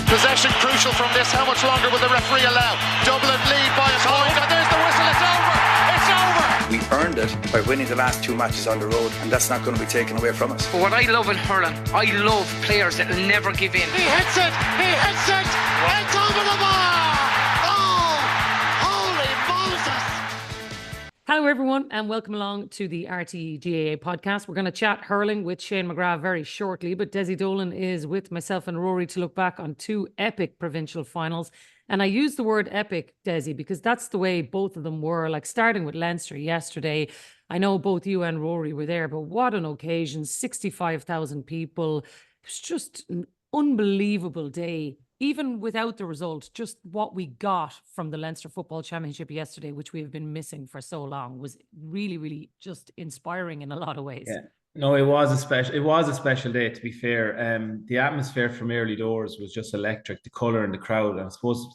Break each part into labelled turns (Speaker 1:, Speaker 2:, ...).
Speaker 1: Possession crucial from this. How much longer will the referee allow? Dublin lead by a point, and there's the whistle. It's over. It's over.
Speaker 2: We earned it by winning the last 2 matches on the road, and that's not going to be taken away from us.
Speaker 3: But what I love in hurling, I love players that will never give in.
Speaker 1: He hits it. He hits it. It's over the bar. Oh, holy Moses.
Speaker 4: Hello everyone and welcome along to the RTÉ GAA podcast. We're going to chat hurling with Shane McGrath very shortly, but Dessie Dolan is with myself and Rory to look back on 2 epic provincial finals. And I use the word epic, Dessie, because that's the way both of them were, like starting with Leinster yesterday. I know both you and Rory were there, but what an occasion, 65,000 people. It was just an unbelievable day. Even without the result, just what we got from the Leinster Football Championship yesterday, which we have been missing for so long, was really, really just inspiring in a lot of ways.
Speaker 5: Yeah. No, it was a special day, to be fair. The atmosphere from early doors was just electric, the colour and the crowd. And I suppose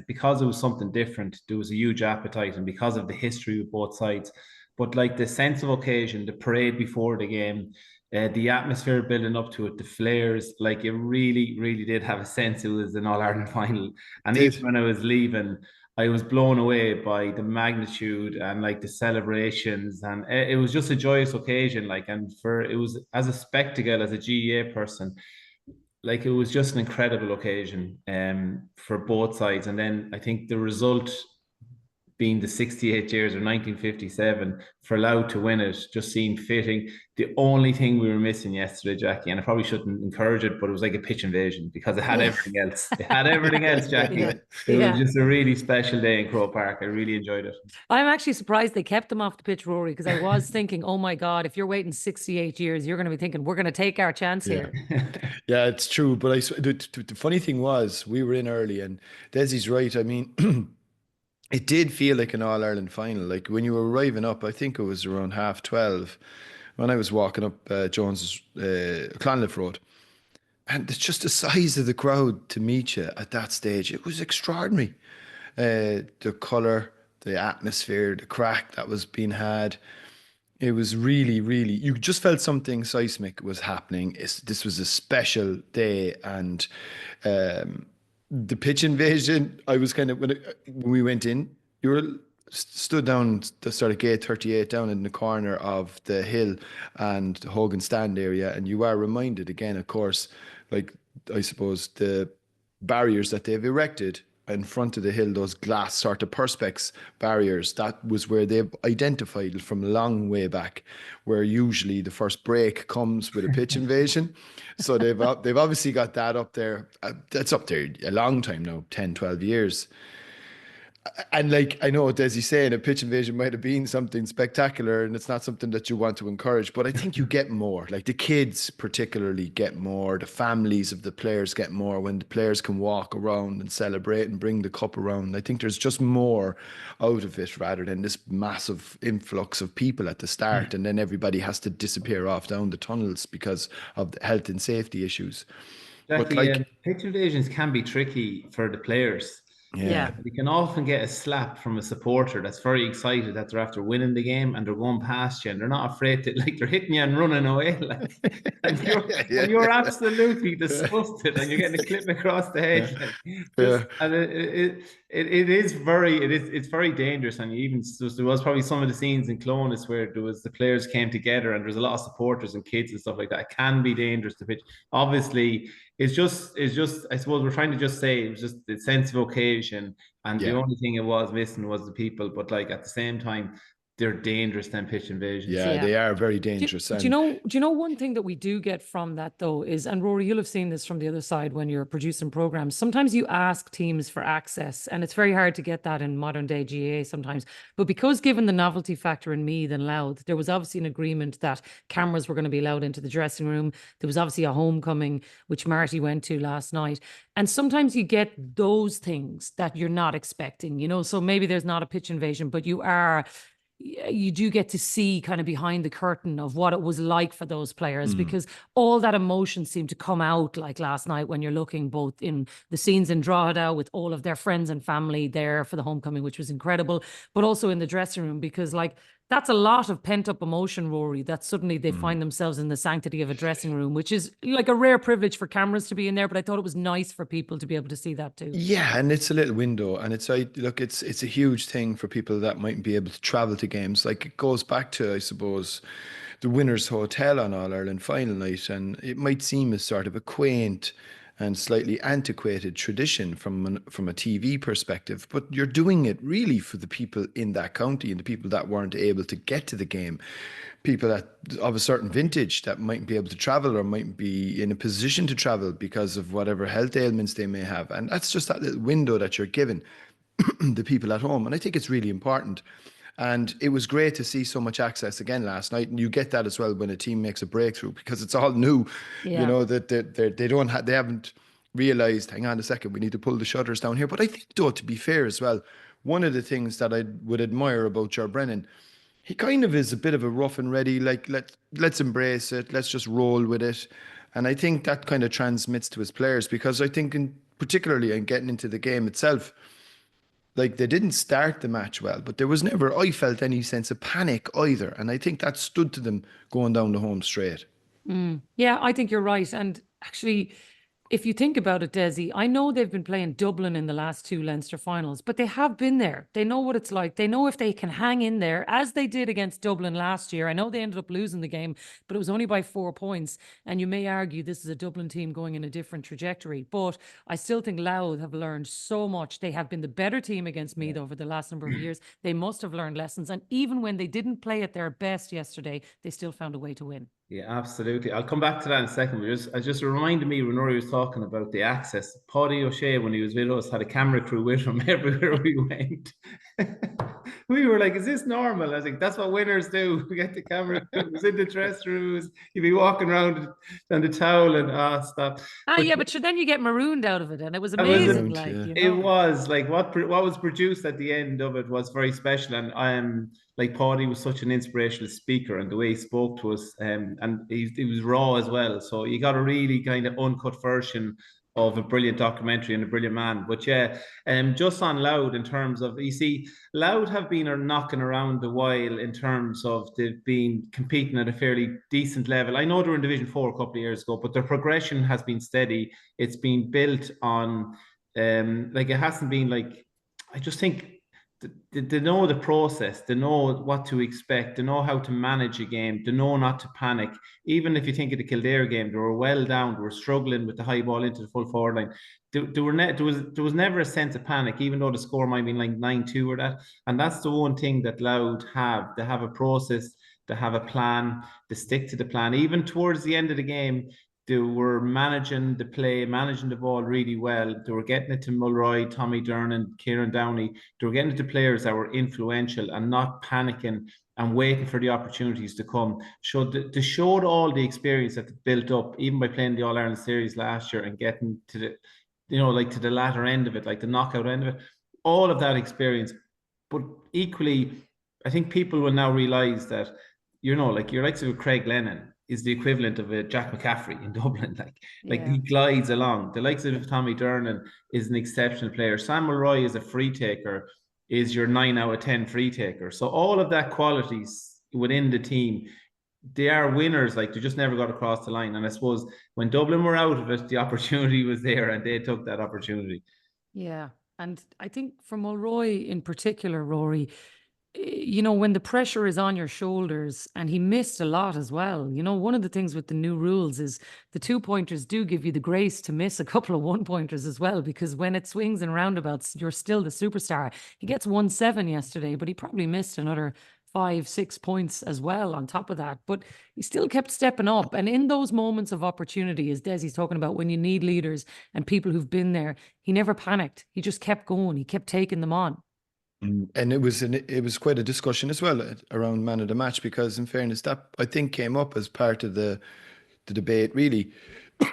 Speaker 5: because it was something different, there was a huge appetite, and because of the history of both sides. But like the sense of occasion, the parade before the game, the atmosphere building up to it, the flares, like it really, really did have a sense it was an All-Ireland final. And even when I was leaving, I was blown away by the magnitude and like the celebrations, and it was just a joyous occasion. Like, and it was as a spectacle, as a GAA person, like it was just an incredible occasion for both sides. And then I think the result being the 68 years or 1957 for Louth to win it just seemed fitting. The only thing we were missing yesterday, Jacqui, and I probably shouldn't encourage it, but it was like a pitch invasion because it had everything else. It had everything else, Jacqui. It was just a really special day in Croke Park. I really enjoyed it.
Speaker 4: I'm actually surprised they kept them off the pitch, Rory, because I was thinking, oh my God, if you're waiting 68 years, you're going to be thinking, we're going to take our chance here.
Speaker 6: Yeah, it's true. But the funny thing was, we were in early, and Dessie's right. I mean, it did feel like an All-Ireland final. Like when you were arriving up, I think it was around 12:30 when I was walking up Jones's Clonliffe Road. And it's just the size of the crowd to meet you at that stage. It was extraordinary. The colour, the atmosphere, the crack that was being had. It was really, really, you just felt something seismic was happening. This was a special day. And the pitch invasion, I was kind of, when we went in, you were stood down the sort of gate 38 down in the corner of the hill and the Hogan stand area, and you are reminded again, of course, like I suppose the barriers that they've erected in front of the hill, those glass sort of perspex barriers, that was where they've identified from a long way back, where usually the first break comes with a pitch invasion. So they've obviously got that up there. That's up there a long time now, 10, 12 years. And like, I know Dessie's saying a pitch invasion might have been something spectacular and it's not something that you want to encourage, but I think you get more. Like the kids particularly get more, the families of the players get more when the players can walk around and celebrate and bring the cup around. I think there's just more out of it rather than this massive influx of people at the start and then everybody has to disappear off down the tunnels because of the health and safety issues.
Speaker 5: Jacqui, pitch invasions can be tricky for the players.
Speaker 4: Yeah.
Speaker 5: You can often get a slap from a supporter that's very excited that they're after winning the game and they're going past you and they're not afraid to, like, they're hitting you and running away. Like, and you're absolutely disgusted and you're getting a clip across the head. And it's very dangerous. And there was probably some of the scenes in Clones where the players came together and there's a lot of supporters and kids and stuff like that. It can be dangerous to pitch. Obviously, it's just I suppose we're trying to just say it was just the sense of occasion, and the only thing it was missing was the people. But like at the same time, they're dangerous than pitch invasions.
Speaker 6: Yeah, they are very dangerous.
Speaker 4: Do you know one thing that we do get from that though is, and Rory, you'll have seen this from the other side when you're producing programs, sometimes you ask teams for access and it's very hard to get that in modern day GAA sometimes. But because given the novelty factor in Meath and Louth, there was obviously an agreement that cameras were going to be allowed into the dressing room. There was obviously a homecoming, which Marty went to last night. And sometimes you get those things that you're not expecting, you know, so maybe there's not a pitch invasion, but you do get to see kind of behind the curtain of what it was like for those players, because all that emotion seemed to come out like last night when you're looking both in the scenes in Drogheda with all of their friends and family there for the homecoming, which was incredible, but also in the dressing room, because like That's a lot of pent-up emotion, Rory, that suddenly they find themselves in the sanctity of a dressing room, which is like a rare privilege for cameras to be in there, but I thought it was nice for people to be able to see that too.
Speaker 6: Yeah, and it's a little window, and look, it's a huge thing for people that mightn't be able to travel to games. Like, it goes back to, I suppose, the Winners' Hotel on All Ireland final night, and it might seem as sort of a quaint and slightly antiquated tradition from a TV perspective, but you're doing it really for the people in that county and the people that weren't able to get to the game, people that of a certain vintage that mightn't be able to travel or mightn't be in a position to travel because of whatever health ailments they may have, and that's just that little window that you're given the people at home, and I think it's really important. And it was great to see so much access again last night. And you get that as well when a team makes a breakthrough, because it's all new, you know, that they haven't realized, hang on a second, we need to pull the shutters down here. But I think, though, to be fair as well, one of the things that I would admire about Ger Brennan, he kind of is a bit of a rough and ready, like, let's embrace it, let's just roll with it. And I think that kind of transmits to his players, because I think particularly in getting into the game itself, like, they didn't start the match well, but there was never, I felt, any sense of panic either. And I think that stood to them going down the home straight.
Speaker 4: Yeah, I think you're right. And actually, if you think about it, Dessie, I know they've been playing Dublin in the last two Leinster finals, but they have been there. They know what it's like. They know if they can hang in there, as they did against Dublin last year. I know they ended up losing the game, but it was only by 4 points. And you may argue this is a Dublin team going in a different trajectory. But I still think Louth have learned so much. They have been the better team against Meath over the last number of years. They must have learned lessons. And even when they didn't play at their best yesterday, they still found a way to win.
Speaker 5: Yeah, absolutely. I'll come back to that in a second. But it just reminded me when Rory was talking about the access. Paddy O'Shea, when he was with us, had a camera crew with him everywhere we went. We were like, is this normal? I was like, that's what winners do. We get the camera crews in the dress rooms. You'd be walking around on the towel and stop.
Speaker 4: But sure, then you get marooned out of it, and it was amazing.
Speaker 5: It was like what was produced at the end of it was very special, and like Paddy was such an inspirational speaker, and the way he spoke to us, and he was raw as well. So you got a really kind of uncut version of a brilliant documentary and a brilliant man. But yeah, just on Louth, in terms of, you see, Louth have been knocking around a while in terms of they've been competing at a fairly decent level. I know they were in Division 4 a couple of years ago, but their progression has been steady. It's been built on, like, it hasn't been like, I just think they know the process, they know what to expect, they know how to manage a game, they know not to panic. Even if you think of the Kildare game, they were well down, they were struggling with the high ball into the full forward line. There was never a sense of panic, even though the score might be like 9-2 or that. And that's the one thing that Louth have. They have a process, they have a plan, they stick to the plan. Even towards the end of the game, they were managing the play, managing the ball really well. They were getting it to Mulroy, Tommy Dernan, Kieran Downey. They were getting it to players that were influential and not panicking and waiting for the opportunities to come. They showed all the experience that they built up, even by playing the All-Ireland series last year and getting to the, to the latter end of it, like the knockout end of it. All of that experience. But equally, I think people will now realise that, like your likes of Craig Lennon is the equivalent of a Jack McCaffrey in Dublin. He glides along. The likes of Tommy Dernan is an exceptional player. Sam Mulroy is a free taker, is your 9 out of 10 free taker. So all of that qualities within the team, they are winners. Like, they just never got across the line. And I suppose when Dublin were out of it, the opportunity was there and they took that opportunity.
Speaker 4: Yeah. And I think for Mulroy in particular, Rory, when the pressure is on your shoulders, and he missed a lot as well. One of the things with the new rules is the 2-pointers do give you the grace to miss a couple of 1-pointers as well, because when it swings in roundabouts, you're still the superstar. He gets 1-7 yesterday, but he probably missed another 5-6 points as well on top of that. But he still kept stepping up. And in those moments of opportunity, as Dessie's talking about, when you need leaders and people who've been there, he never panicked. He just kept going. He kept taking them on.
Speaker 6: And it was quite a discussion as well around man of the match, because in fairness, that I think came up as part of the debate, really,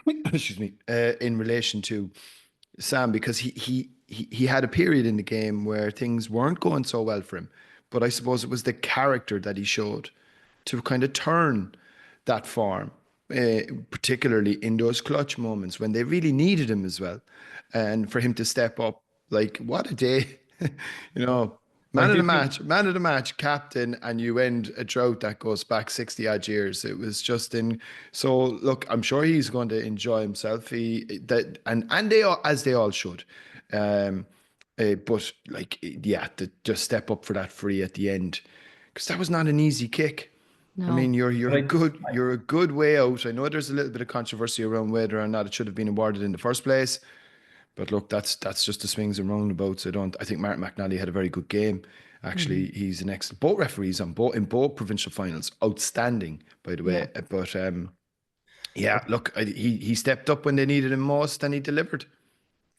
Speaker 6: excuse me, in relation to Sam, because he had a period in the game where things weren't going so well for him. But I suppose it was the character that he showed to kind of turn that form, particularly in those clutch moments when they really needed him as well. And for him to step up, like, what a day. Man of the match, captain, and you end a drought that goes back 60 odd years. It was just so look, I'm sure he's going to enjoy himself. And they all, as they all should. But like, yeah, to just step up for that free at the end, because that was not an easy kick.
Speaker 4: No.
Speaker 6: I mean, you're a good way out. I know there's a little bit of controversy around whether or not it should have been awarded in the first place. But look, that's just the swings and roundabouts. I think Martin McNally had a very good game. Actually, he's an excellent. Both referees in both provincial finals, outstanding, by the way. Yeah. But yeah, look, he stepped up when they needed him most, and he delivered.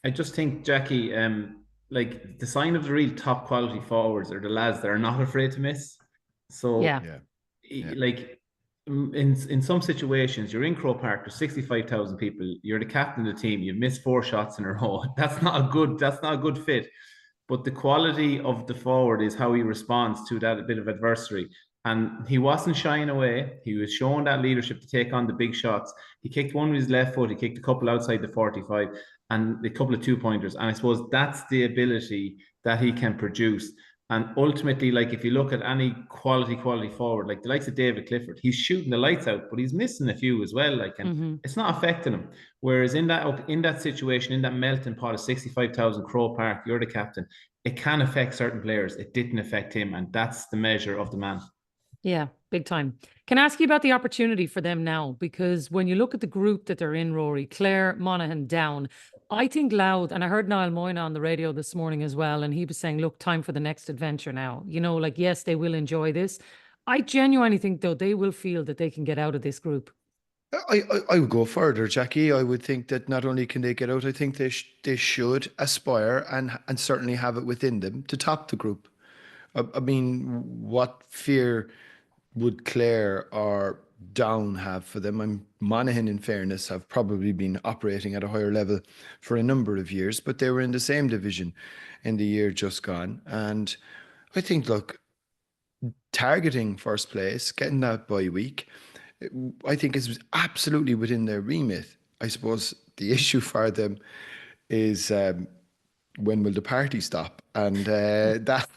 Speaker 5: I just think, Jacqui, like the sign of the real top quality forwards are the lads that are not afraid to miss. So, like. In some situations, you're in Croke Park, there's 65,000 people, you're the captain of the team, you've missed 4 shots in a row. That's not a good fit. But the quality of the forward is how he responds to that bit of adversity. And he wasn't shying away. He was showing that leadership to take on the big shots. He kicked one with his left foot, he kicked a couple outside the 45 and a couple of 2-pointers. And I suppose that's the ability that he can produce. And ultimately, like if you look at any quality forward, like the likes of David Clifford, he's shooting the lights out, but he's missing a few as well. Like, and it's not affecting him. Whereas in that situation, in that melting pot of 65,000 Croke Park, you're the captain. It can affect certain players. It didn't affect him, and that's the measure of the man. Yeah,
Speaker 4: big time. Can I ask you about the opportunity for them now? Because when you look at the group that they're in, Rory, Clare, Monaghan, Down, I think Louth, and I heard Niall Moyna on the radio this morning as well, and he was saying, look, time for the next adventure now. You know, like, yes, they will enjoy this. I genuinely think, though, they will feel that they can get out of this group.
Speaker 6: I would go further, Jacqui. I would think that not only can they get out, I think they should aspire and certainly have it within them to top the group. I mean, what fear would Clare or Down have for them? Monaghan, in fairness, have probably been operating at a higher level for a number of years, but they were in the same division in the year just gone. And I think, look, targeting first place, getting that bye week, I think is absolutely within their remit. I suppose the issue for them is when will the party stop? And that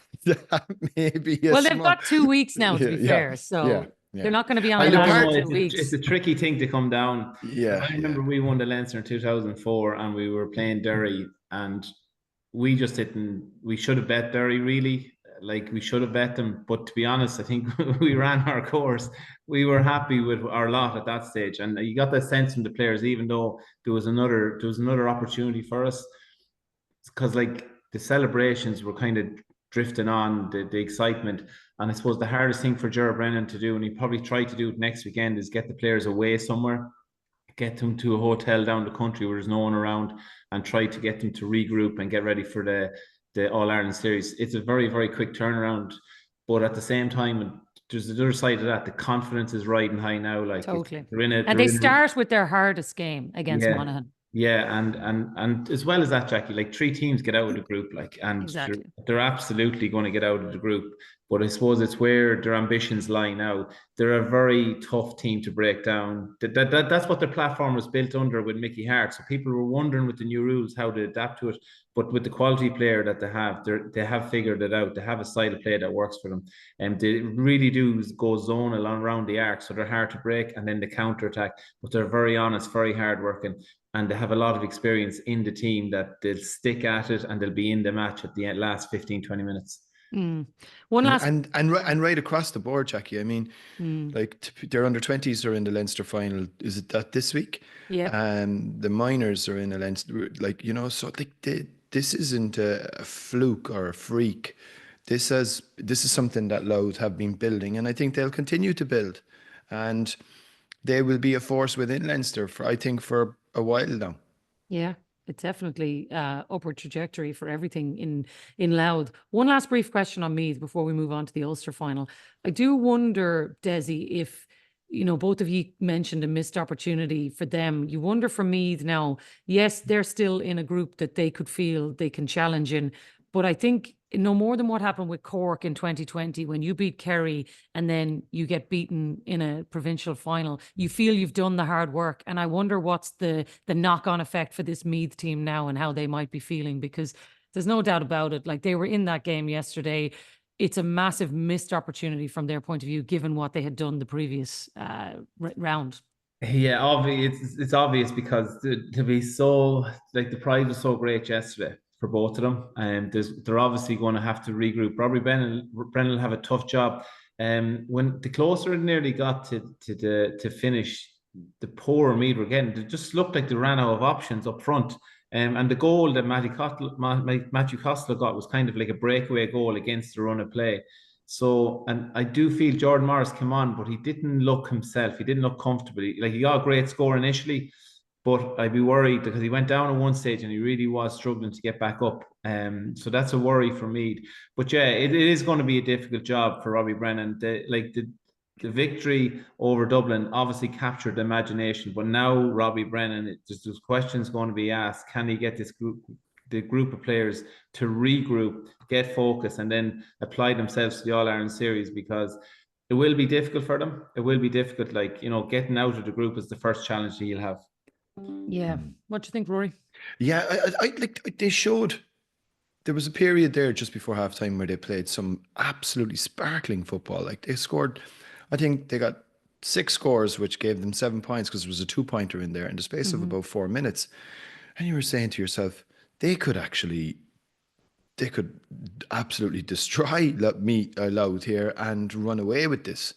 Speaker 6: may be
Speaker 4: they've got 2 weeks now, to be fair. So they're not going to be on the last 2 weeks.
Speaker 5: It's a tricky thing to come down.
Speaker 6: Yeah,
Speaker 5: I remember we won the Leinster in 2004 and we were playing Derry and we just didn't, we should have bet Derry really. Like we should have bet them, but to be honest, I think we ran our course. We were happy with our lot at that stage, and you got that sense from the players, even though there was another opportunity for us, because like the celebrations were kind of drifting on, the excitement, and I suppose the hardest thing for Gerard Brennan to do, and he probably tried to do it next weekend, is get the players away somewhere, get them to a hotel down the country where there's no one around, and try to get them to regroup and get ready for the All-Ireland series. It's a very, very quick turnaround, but at the same time, there's the other side of that. The confidence is riding high now. Like
Speaker 4: totally, they start with their hardest game against Monaghan.
Speaker 5: Yeah, and as well as that, Jacqui, like 3 teams get out of the group, like, and
Speaker 4: exactly.
Speaker 5: they're absolutely going to get out of the group. But I suppose it's where their ambitions lie now. They're a very tough team to break down. That's what their platform was built under with Mickey Hart. So people were wondering with the new rules how to adapt to it. But with the quality player that they have figured it out. They have a style of play that works for them. And they really do go zonal around the arc. So they're hard to break, and then the counter-attack. But they're very honest, very hard-working. And they have a lot of experience in the team that they'll stick at it and they'll be in the match at the last 15, 20 minutes.
Speaker 4: One last
Speaker 6: and right across the board, Jacqui. I mean, like their under-20s are in the Leinster final. Is it that this week?
Speaker 4: Yeah.
Speaker 6: And the minors are in the Leinster, like, you know, so like this isn't a fluke or a freak. This is something that Louth have been building, and I think they'll continue to build, and they will be a force within Leinster for a while now.
Speaker 4: Yeah. It's definitely upward trajectory for everything in Louth. One last brief question on Meath before we move on to the Ulster final. I do wonder, Dessie, if, you know, both of you mentioned a missed opportunity for them. You wonder for Meath now, yes, they're still in a group that they could feel they can challenge in, but I think no more than what happened with Cork in 2020 when you beat Kerry and then you get beaten in a provincial final. You feel you've done the hard work, and I wonder what's the knock-on effect for this Meath team now and how they might be feeling, because There's no doubt about it. Like, they were in that game yesterday. It's a massive missed opportunity from their point of view, given what they had done the previous round.
Speaker 5: Yeah, obvious. It's obvious because to be so, like, the prize was so great yesterday for both of them, and they're obviously going to have to regroup. Robbie Brennan will have a tough job. When the closer it nearly got to finish, the poorer Meath were getting. It just looked like they ran out of options up front. And the goal that Matthew Costello got was kind of like a breakaway goal against the run of play. So, and I do feel Jordan Morris came on, but he didn't look himself. He didn't look comfortable. Like, he got a great score initially, but I'd be worried because he went down at one stage and he really was struggling to get back up. So that's a worry for Meath. But yeah, it is going to be a difficult job for Robbie Brennan. The victory over Dublin obviously captured the imagination, but now Robbie Brennan, there's questions going to be asked. Can he get the group of players to regroup, get focused, and then apply themselves to the All-Ireland series? Because it will be difficult for them. It will be difficult. Like, getting out of the group is the first challenge that he'll have.
Speaker 4: Yeah. What do you think, Rory?
Speaker 6: Yeah, I like, they showed. There was a period there just before halftime where they played some absolutely sparkling football. Like, they scored, I think they got 6 scores, which gave them 7 points because there was a 2-pointer in there in the space of about 4 minutes. And you were saying to yourself, they could absolutely destroy Louth here and run away with this.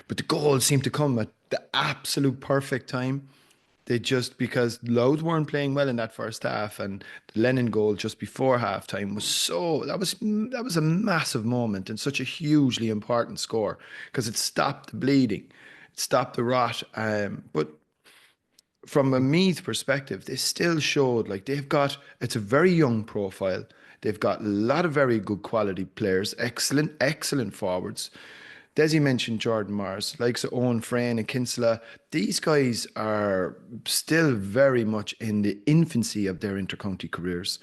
Speaker 6: But the goals seemed to come at the absolute perfect time. Because Louth weren't playing well in that first half, and the Lennon goal just before halftime that was a massive moment and such a hugely important score because it stopped the bleeding, it stopped the rot. But from a Meath perspective, they still showed like it's a very young profile. They've got a lot of very good quality players, excellent forwards. Dessie mentioned Jordan Morris, likes of Owen Frayne and Kinsella. These guys are still very much in the infancy of their intercounty careers.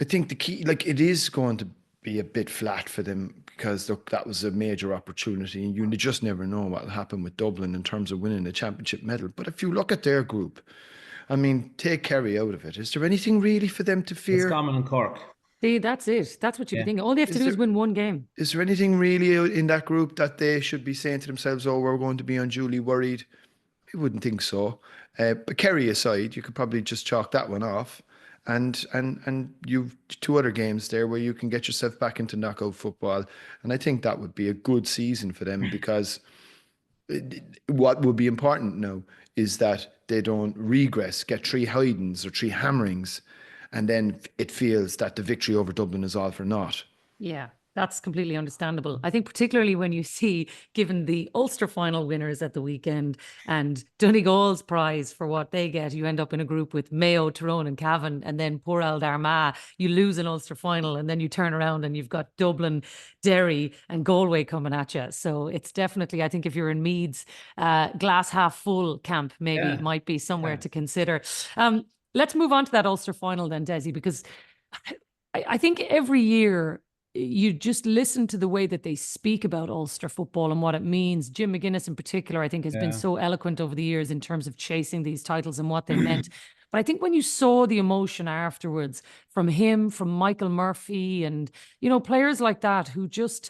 Speaker 6: I think the key, like, it is going to be a bit flat for them because, look, that was a major opportunity and you just never know what will happen with Dublin in terms of winning a championship medal. But if you look at their group, I mean, take Kerry out of it. Is there anything really for them to fear?
Speaker 5: It's Common and Cork.
Speaker 4: See, that's it. That's what you'd be thinking. All they have to do is win one game.
Speaker 6: Is there anything really in that group that they should be saying to themselves, oh, we're going to be unduly worried? I wouldn't think so. But Kerry aside, you could probably just chalk that one off. And you've 2 other games there where you can get yourself back into knockout football. And I think that would be a good season for them because what would be important now is that they don't regress, get 3 hidings or 3 hammerings, and then it feels that the victory over Dublin is all for naught.
Speaker 4: Yeah, that's completely understandable. I think particularly when you see, given the Ulster final winners at the weekend and Donegal's prize for what they get, you end up in a group with Mayo, Tyrone and Cavan, and then poor old Armagh. You lose an Ulster final and then you turn around and you've got Dublin, Derry and Galway coming at you. So it's definitely, I think if you're in Meath's glass half full camp, maybe it might be somewhere to consider. Let's move on to that Ulster final then, Dessie, because I think every year you just listen to the way that they speak about Ulster football and what it means. Jim McGuinness in particular, I think, has been so eloquent over the years in terms of chasing these titles and what they meant. But I think when you saw the emotion afterwards from him, from Michael Murphy and, players like that who just,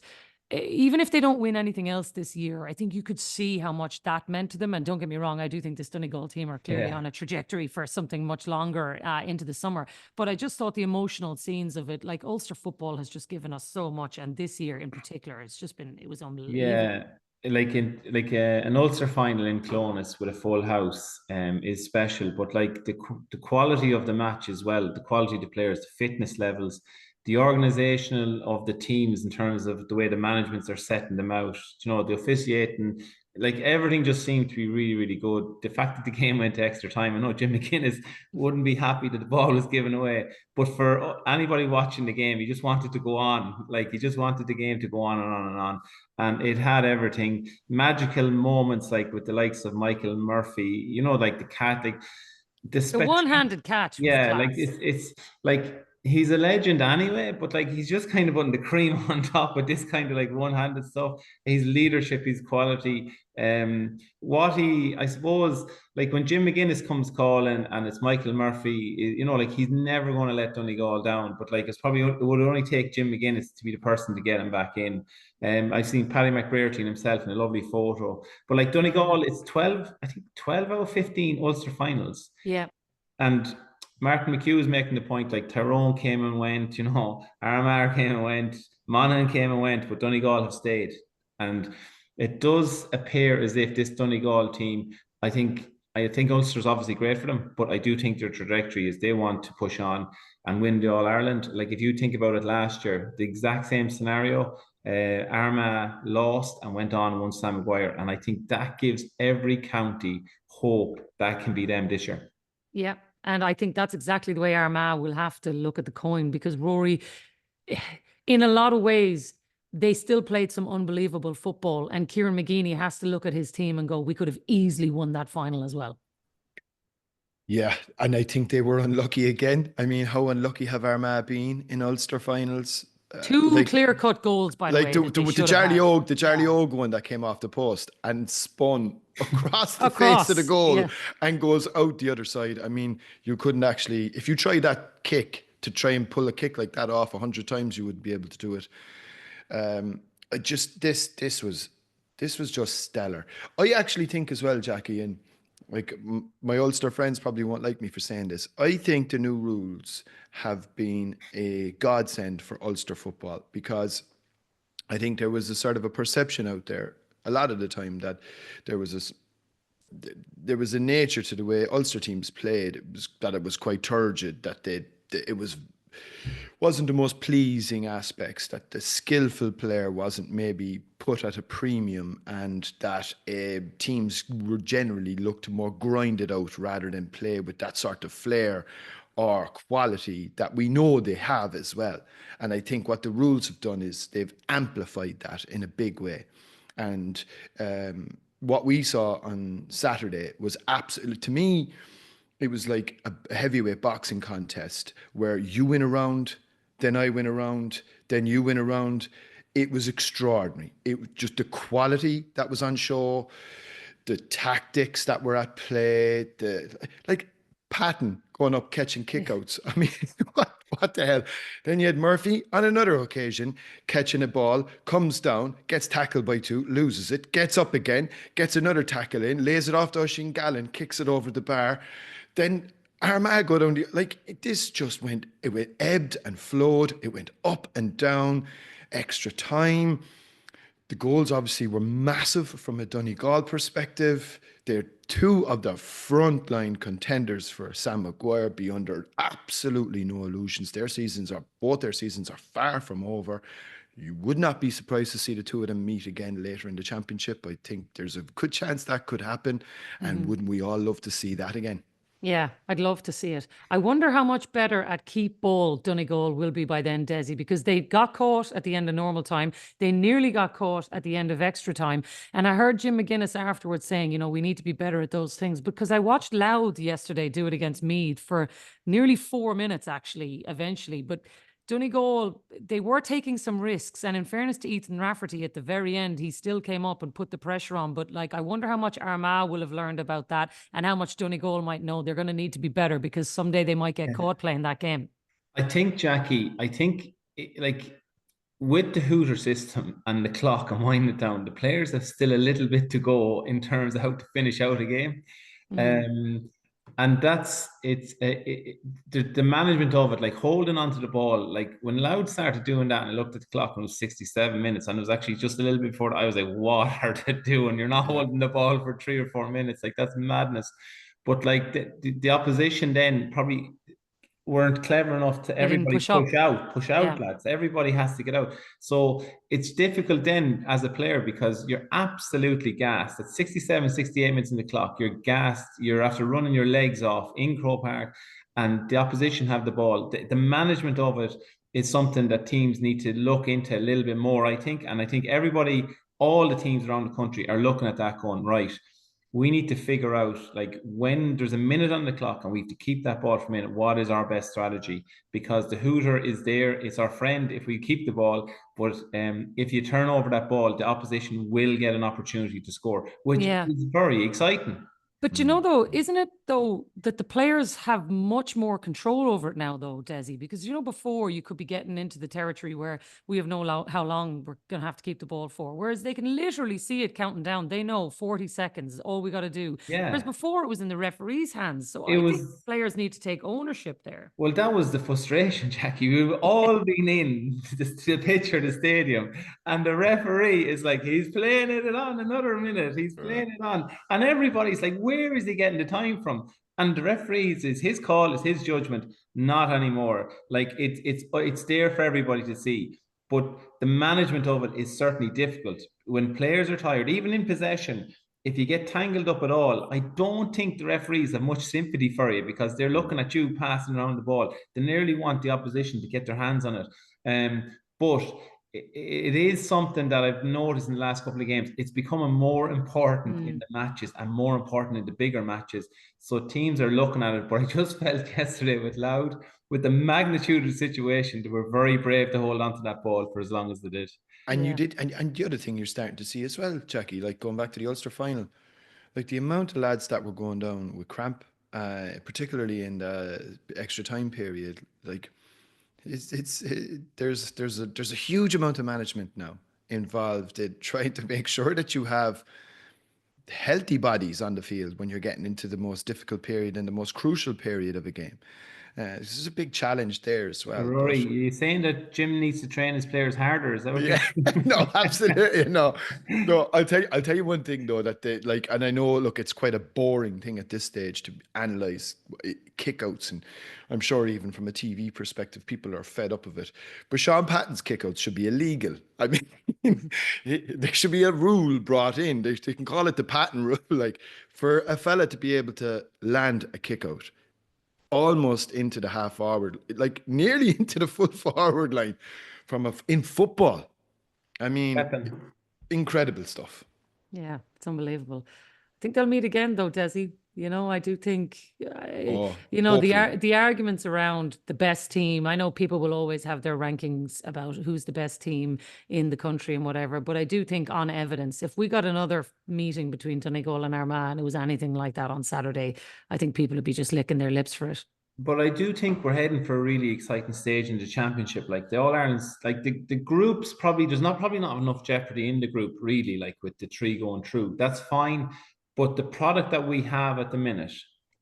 Speaker 4: even if they don't win anything else this year, I think you could see how much that meant to them. And don't get me wrong, I do think this Donegal team are clearly on a trajectory for something much longer into the summer. But I just thought the emotional scenes of it, like Ulster football has just given us so much. And this year in particular, it was unbelievable. Yeah.
Speaker 5: An Ulster final in Clones with a full house is special, but like the quality of the match as well, the quality of the players, the fitness levels, the organizational of the teams in terms of the way the managements are setting them out, the officiating, like everything just seemed to be really, really good. The fact that the game went to extra time, I know Jim McGuinness wouldn't be happy that the ball was given away, but for anybody watching the game, you just wanted to go on. Like, you just wanted the game to go on and on and on. And it had everything. Magical moments, like with the likes of Michael Murphy, like the cat, like
Speaker 4: the one-handed catch.
Speaker 5: Yeah, class. Like it's like he's a legend anyway, but like he's just kind of putting the cream on top with this kind of like one-handed stuff. His leadership, his quality, I suppose, like when Jim McGuinness comes calling and it's Michael Murphy, like he's never going to let Donegal down. But like it would only take Jim McGuinness to be the person to get him back in. I've seen Paddy McGrath himself in a lovely photo. But like Donegal, it's 12 out of 15 Ulster finals.
Speaker 4: Yeah.
Speaker 5: And Martin McHugh is making the point, like Tyrone came and went, Armagh came and went, Monaghan came and went, but Donegal have stayed. And it does appear as if this Donegal team, I think Ulster's obviously great for them, but I do think their trajectory is they want to push on and win the All-Ireland. Like if you think about it last year, the exact same scenario, Armagh lost and went on and won Sam Maguire. And I think that gives every county hope that can be them this year.
Speaker 4: Yeah. And I think that's exactly the way Armagh will have to look at the coin, because Rory, in a lot of ways, they still played some unbelievable football. And Kieran McGeeney has to look at his team and go, we could have easily won that final as well.
Speaker 6: Yeah, and I think they were unlucky again. I mean, how unlucky have Armagh been in Ulster finals?
Speaker 4: Two clear-cut goals, by the way.
Speaker 6: The Charlie Og one that came off the post and spun across the face of the goal and goes out the other side. I mean, you couldn't actually, if you try that kick to try and pull a kick like that off 100 times, you would be able to do it. This was just stellar. I actually think as well, Jacqui, and like my Ulster friends probably won't like me for saying this, I think the new rules have been a godsend for Ulster football, because I think there was a sort of a perception out there a lot of the time that there was a nature to the way Ulster teams played. It was quite turgid, that it wasn't the most pleasing aspects, that the skillful player wasn't maybe put at a premium, and that teams were generally looked more grinded out rather than play with that sort of flair or quality that we know they have as well. And I think what the rules have done is they've amplified that in a big way. And what we saw on Saturday was absolutely, to me, it was like a heavyweight boxing contest where you win a round, then I win a round, then you win a round. It was extraordinary. It was just the quality that was on show, the tactics that were at play, like Patton going up catching kickouts. I mean, what the hell? Then you had Murphy on another occasion catching a ball, comes down, gets tackled by two, loses it, gets up again, gets another tackle in, lays it off to Oisín Gallen, kicks it over the bar. Then Armagh go down, this just went, ebbed and flowed. It went up and down, extra time. The goals obviously were massive from a Donegal perspective. They're two of the frontline contenders for Sam Maguire. Be under absolutely no illusions. Both their seasons are far from over. You would not be surprised to see the two of them meet again later in the championship. I think there's a good chance that could happen. And wouldn't we all love to see that again?
Speaker 4: Yeah, I'd love to see it. I wonder how much better at keep ball Donegal will be by then, Dessie, because they got caught at the end of normal time. They nearly got caught at the end of extra time. And I heard Jim McGuinness afterwards saying, we need to be better at those things, because I watched Louth yesterday do it against Meath for nearly 4 minutes, actually, eventually. But Donegal, they were taking some risks. And in fairness to Ethan Rafferty, at the very end, he still came up and put the pressure on. But I wonder how much Armagh will have learned about that, and how much Donegal might know they're going to need to be better, because someday they might get caught playing that game.
Speaker 5: I think, Jacqui, with the Hooter system and the clock and winding it down, the players have still a little bit to go in terms of how to finish out a game. And that's the management of it, like holding onto the ball. Like when Louth started doing that, and I looked at the clock and it was 67 minutes, and it was actually just a little bit before that, I was like, what are they doing? You're not holding the ball for 3 or 4 minutes. Like, that's madness. But like the opposition then probably weren't clever enough to everybody push out, lads. Everybody has to get out. So it's difficult then as a player, because you're absolutely gassed. At 67, 68 minutes in the clock, you're gassed. You're after running your legs off in Croke Park, and the opposition have the ball. The management of it is something that teams need to look into a little bit more, I think. And I think all the teams around the country are looking at that going, right, we need to figure out, like, when there's a minute on the clock and we have to keep that ball for a minute, what is our best strategy? Because the hooter is there, it's our friend if we keep the ball, but if you turn over that ball, the opposition will get an opportunity to score, which is very exciting.
Speaker 4: But you know, though, isn't it, though, that the players have much more control over it now, though, Dessie? Because, you know, before you could be getting into the territory where we have how long we're going to have to keep the ball for. Whereas they can literally see it counting down. They know 40 seconds is all we got to do.
Speaker 5: Yeah.
Speaker 4: Whereas before it was in the referee's hands. So I think players need to take ownership there.
Speaker 5: Well, that was the frustration, Jacqui. We've all been in to the pitch or the stadium, and the referee is like, he's playing it on another minute. He's playing it on. And everybody's like, where is he getting the time from? And the referees, is his call, is his judgment. Not anymore. Like, it's there for everybody to see. But the management of it is certainly difficult. When players are tired, even in possession, if you get tangled up at all, I don't think the referees have much sympathy for you, because they're looking at you passing around the ball. They nearly want the opposition to get their hands on it. But it is something that I've noticed in the last couple of games. It's becoming more important in the matches and more important in the bigger matches. So teams are looking at it. But I just felt yesterday with Louth, with the magnitude of the situation, they were very brave to hold on to that ball for as long as they did.
Speaker 6: And you did, and the other thing you're starting to see as well, Jacqui, like going back to the Ulster final, like the amount of lads that were going down with cramp, particularly in the extra time period, like there's a huge amount of management now involved in trying to make sure that you have healthy bodies on the field when you're getting into the most difficult period and the most crucial period of a game. This is a big challenge there as well.
Speaker 5: Rory, you're saying that Jim needs to train his players harder? Is that what
Speaker 6: No, absolutely no. I'll tell you one thing though, that they like, and I know, look, it's quite a boring thing at this stage to analyze kickouts, and I'm sure even from a TV perspective, people are fed up of it. But Sean Patton's kickouts should be illegal. I mean, there should be a rule brought in. They can call it the Patton rule, like for a fella to be able to land a kickout almost into the half forward, like nearly into the full forward line in football. I mean, incredible stuff.
Speaker 4: Yeah, it's unbelievable. I think they'll meet again though, Dessie. You know, I do think, the arguments around the best team, I know people will always have their rankings about who's the best team in the country and whatever, but I do think on evidence, if we got another meeting between Donegal and Armagh and it was anything like that on Saturday, I think people would be just licking their lips for it.
Speaker 5: But I do think we're heading for a really exciting stage in the championship. Like the All-Ireland's, like the groups, there's probably not enough jeopardy in the group, really, like with the three going through. That's fine. But the product that we have at the minute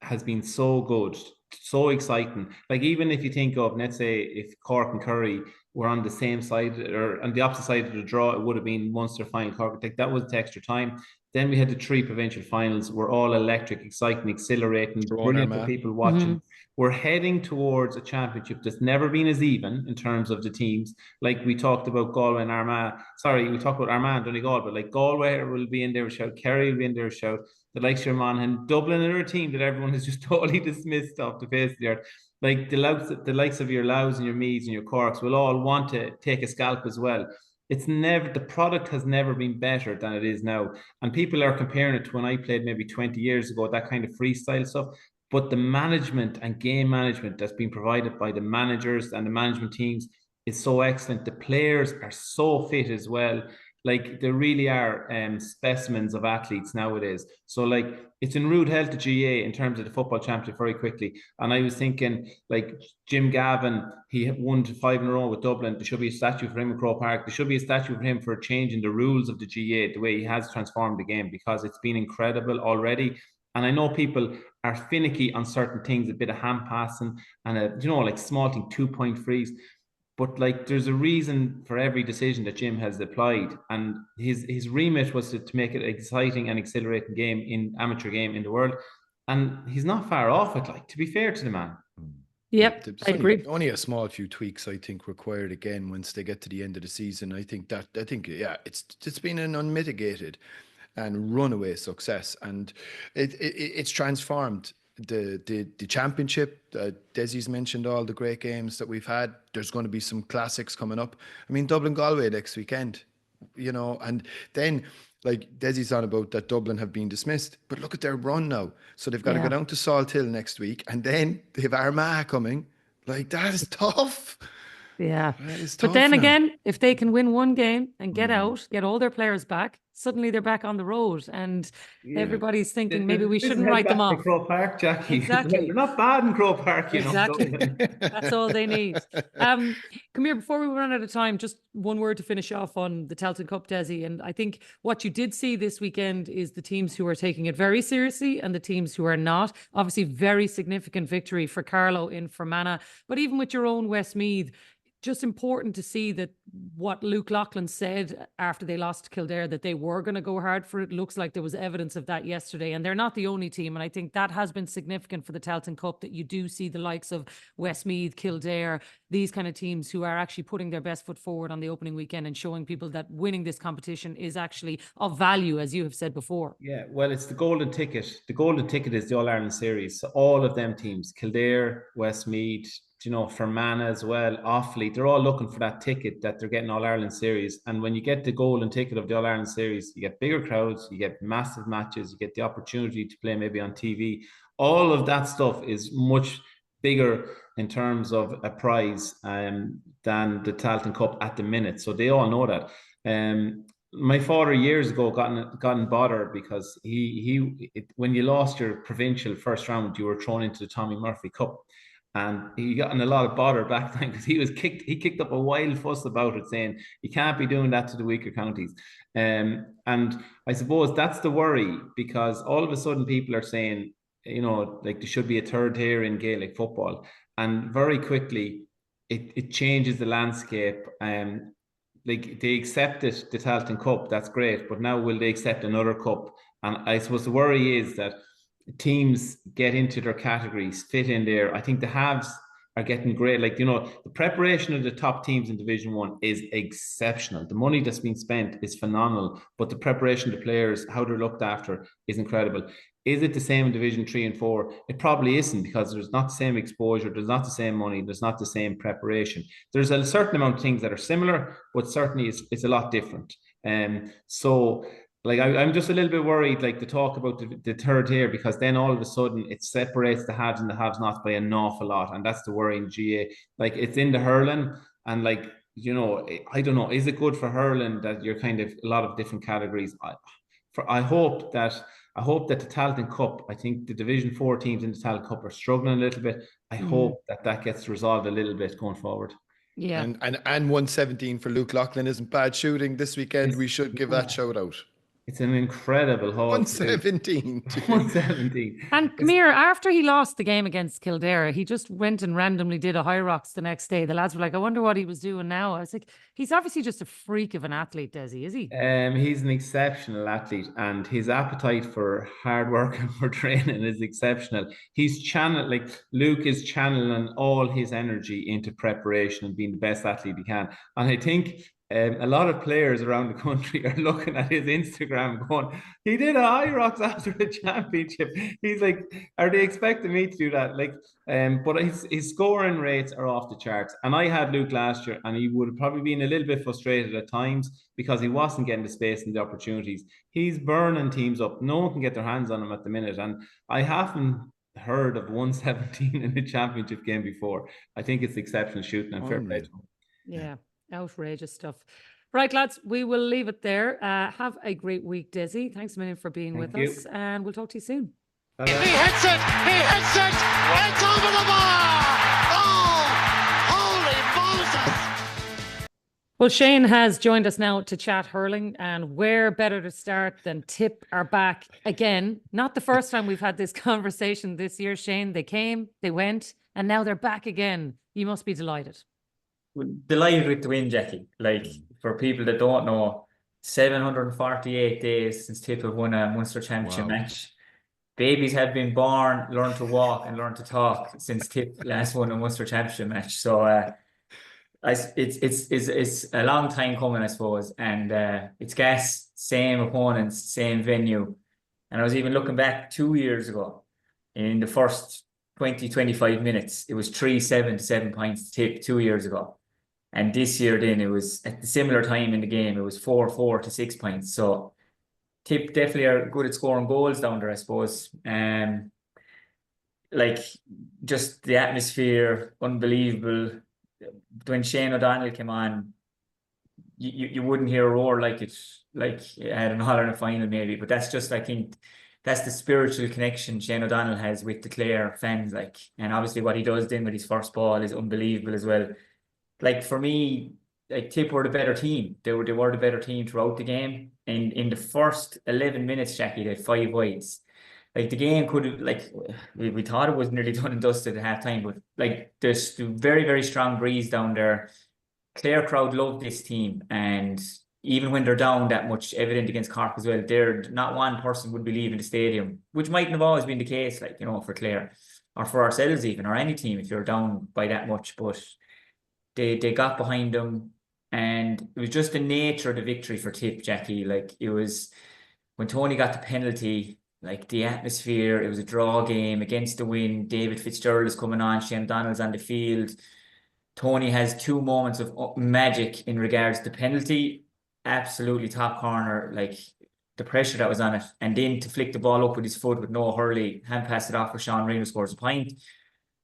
Speaker 5: has been so good, so exciting. Like, even if you think of, let's say, if Cork and Kerry were on the same side or on the opposite side of the draw, it would have been Munster final, Cork. Like, that was the extra time. Then we had the three provincial finals. We're all electric, exciting, exciting, brilliant for people watching. We're heading towards a championship that's never been as even in terms of the teams. Like we talked about Galway and Armagh. Sorry, we talked about Armagh and Donegal, but like Galway will be in there with shout, Kerry will be in there with shout, the likes of Monaghan, Dublin are a team that everyone has just totally dismissed off the face of the earth. Like the likes of your Louths and your Meads and your Corks will all want to take a scalp as well. The product has never been better than it is now. And people are comparing it to when I played maybe 20 years ago, that kind of freestyle stuff. But the management and game management that's been provided by the managers and the management teams is so excellent. The players are so fit as well. Like, they really are specimens of athletes nowadays. So, like, it's in rude health to GA in terms of the football championship very quickly. And I was thinking, like, Jim Gavin, he won 5 in a row with Dublin. There should be a statue for him in Croke Park. There should be a statue for him for changing the rules of the GA, the way he has transformed the game, because it's been incredible already. And I know people are finicky on certain things, a bit of hand passing and like small thing, 2-point freeze. But like, there's a reason for every decision that Jim has applied, and his remit was to make it an exciting and exhilarating game in amateur game in the world, and he's not far off it. Like, to be fair to the man.
Speaker 4: Yep, I agree.
Speaker 6: Only a small few tweaks, I think, required again once they get to the end of the season. I think it's been an unmitigated and runaway success, and it's transformed the championship. Dessie's mentioned all the great games that we've had. There's going to be some classics coming up. I mean, Dublin Galway next weekend, and then like Desi's on about that Dublin have been dismissed, but look at their run now. So they've got to go down to Salt Hill next week, and then they have Armagh coming. Like, that is tough.
Speaker 4: Yeah.
Speaker 6: That is
Speaker 4: But
Speaker 6: tough
Speaker 4: then
Speaker 6: now.
Speaker 4: again, if they can win one game and get out, get all their players back, suddenly they're back on the road, and everybody's thinking maybe we shouldn't write them off.
Speaker 5: Croke Park, Jacqui.
Speaker 4: Exactly.
Speaker 5: They're not bad in Croke Park, you know.
Speaker 4: Exactly. That's all they need. Come here, before we run out of time, just one word to finish off on the Tailteann Cup, Dessie. And I think what you did see this weekend is the teams who are taking it very seriously and the teams who are not. Obviously, very significant victory for Carlow in Fermanagh. But even with your own Westmeath, just important to see that what Luke Loughlin said after they lost to Kildare, that they were going to go hard for it. Looks like there was evidence of that yesterday, and they're not the only team. And I think that has been significant for the Tailteann Cup, that you do see the likes of Westmeath, Kildare, these kind of teams who are actually putting their best foot forward on the opening weekend and showing people that winning this competition is actually of value, as you have said before.
Speaker 5: Yeah, well, it's the golden ticket. The golden ticket is the All-Ireland series. So all of them teams, Kildare, Westmeath, Fermanagh as well, Offaly, they're all looking for that ticket that they're getting All-Ireland series. And when you get the golden ticket of the All-Ireland series, you get bigger crowds, you get massive matches, you get the opportunity to play maybe on TV. All of that stuff is much bigger in terms of a prize than the Tailteann Cup at the minute. So they all know that. My father years ago gotten bothered because when you lost your provincial first round, you were thrown into the Tommy Murphy Cup. And he got in a lot of bother back then because he kicked up a wild fuss about it, saying you can't be doing that to the weaker counties. And I suppose that's the worry, because all of a sudden people are saying, like there should be a third tier in Gaelic football. And very quickly it changes the landscape. Like they accepted the Tailteann Cup, that's great, but now will they accept another cup? And I suppose the worry is that teams get into their categories, fit in there. I think the halves are getting great. Like, the preparation of the top teams in Division 1 is exceptional. The money that's been spent is phenomenal, but the preparation of the players, how they're looked after, is incredible. Is it the same in Division 3 and 4? It probably isn't, because there's not the same exposure, there's not the same money, there's not the same preparation. There's a certain amount of things that are similar, but certainly it's a lot different. So like I'm just a little bit worried, like, to talk about the third tier, because then all of a sudden it separates the haves and the have-nots by an awful lot, and that's the worry in GA. Like, it's in the hurling, and like, I don't know, is it good for hurling that you're kind of a lot of different categories? I hope that the Tailteann Cup, I think the Division 4 teams in the Tailteann Cup are struggling a little bit. I hope that gets resolved a little bit going forward.
Speaker 4: Yeah,
Speaker 6: and 117 for Luke Loughlin isn't bad shooting this weekend. We should give that shout out.
Speaker 5: It's an incredible haul.
Speaker 6: 117.
Speaker 5: 117.
Speaker 4: And come here, after he lost the game against Kildare, he just went and randomly did a high rocks the next day. The lads were like, I wonder what he was doing now. I was like, he's obviously just a freak of an athlete, Dessie, is he?
Speaker 5: He's an exceptional athlete, and his appetite for hard work and for training is exceptional. Luke is channeling all his energy into preparation and being the best athlete he can. And I think a lot of players around the country are looking at his Instagram going, he did a high rocks after the championship. He's like, are they expecting me to do that? Like, but his scoring rates are off the charts. And I had Luke last year, and he would have probably been a little bit frustrated at times because he wasn't getting the space and the opportunities. He's burning teams up. No one can get their hands on him at the minute. And I haven't heard of 117 in the championship game before. I think it's exceptional shooting, and fair play to him.
Speaker 4: Yeah. Outrageous stuff. Right, lads, we will leave it there. Have a great week, Dessie. Thanks a million for being with us, and we'll talk to you soon.
Speaker 1: He hits it! It's over the bar! Oh, holy Moses!
Speaker 4: Well, Shane has joined us now to chat hurling, and where better to start than Tip are back again. Not the first time we've had this conversation this year, Shane. They came, they went, and now they're back again. You must be delighted.
Speaker 7: Delighted with the win, Jacqui. Like, for people that don't know, 748 days since Tip have won a Munster Championship match. Babies have been born, learned to walk and learn to talk since Tip last won a Munster Championship match. So it's a long time coming, I suppose. And it's gas, same opponents, same venue. And I was even looking back 2 years ago, in the first 20-25 minutes, it was 3-7 to 7 points to Tip 2 years ago. And this year then it was at the similar time in the game, it was 4-4 to 6 points. So Tip definitely are good at scoring goals down there, I suppose. Like just the atmosphere, unbelievable. When Shane O'Donnell came on, you wouldn't hear a roar like it had an All-Ireland final maybe, but that's just, I think that's the spiritual connection Shane O'Donnell has with the Clare fans, like, and obviously what he does then with his first ball is unbelievable as well. Like for me, like Tip were the better team. They were the better team throughout the game. And in the first 11 minutes, Jacqui, they had 5 wides. Like the game could have, like, we thought it was nearly done and dusted at half time, but like there's very, very strong breeze down there. Clare crowd love this team, and even when they're down that much, evident against Cork as well, there not one person would be leaving the stadium, which mightn't have always been the case, like, you know, for Clare or for ourselves even, or any team if you're down by that much. But they got behind them, and it was just the nature of the victory for Tip, Jacqui. Like it was when Tony got the penalty, like the atmosphere, it was a draw game against the wind. David Fitzgerald is coming on, Shane Donald's on the field. Tony has 2 moments of magic in regards to penalty, absolutely top corner, like the pressure that was on it, and then to flick the ball up with his foot with no Hurley, hand pass it off for Sean Reno, scores a point,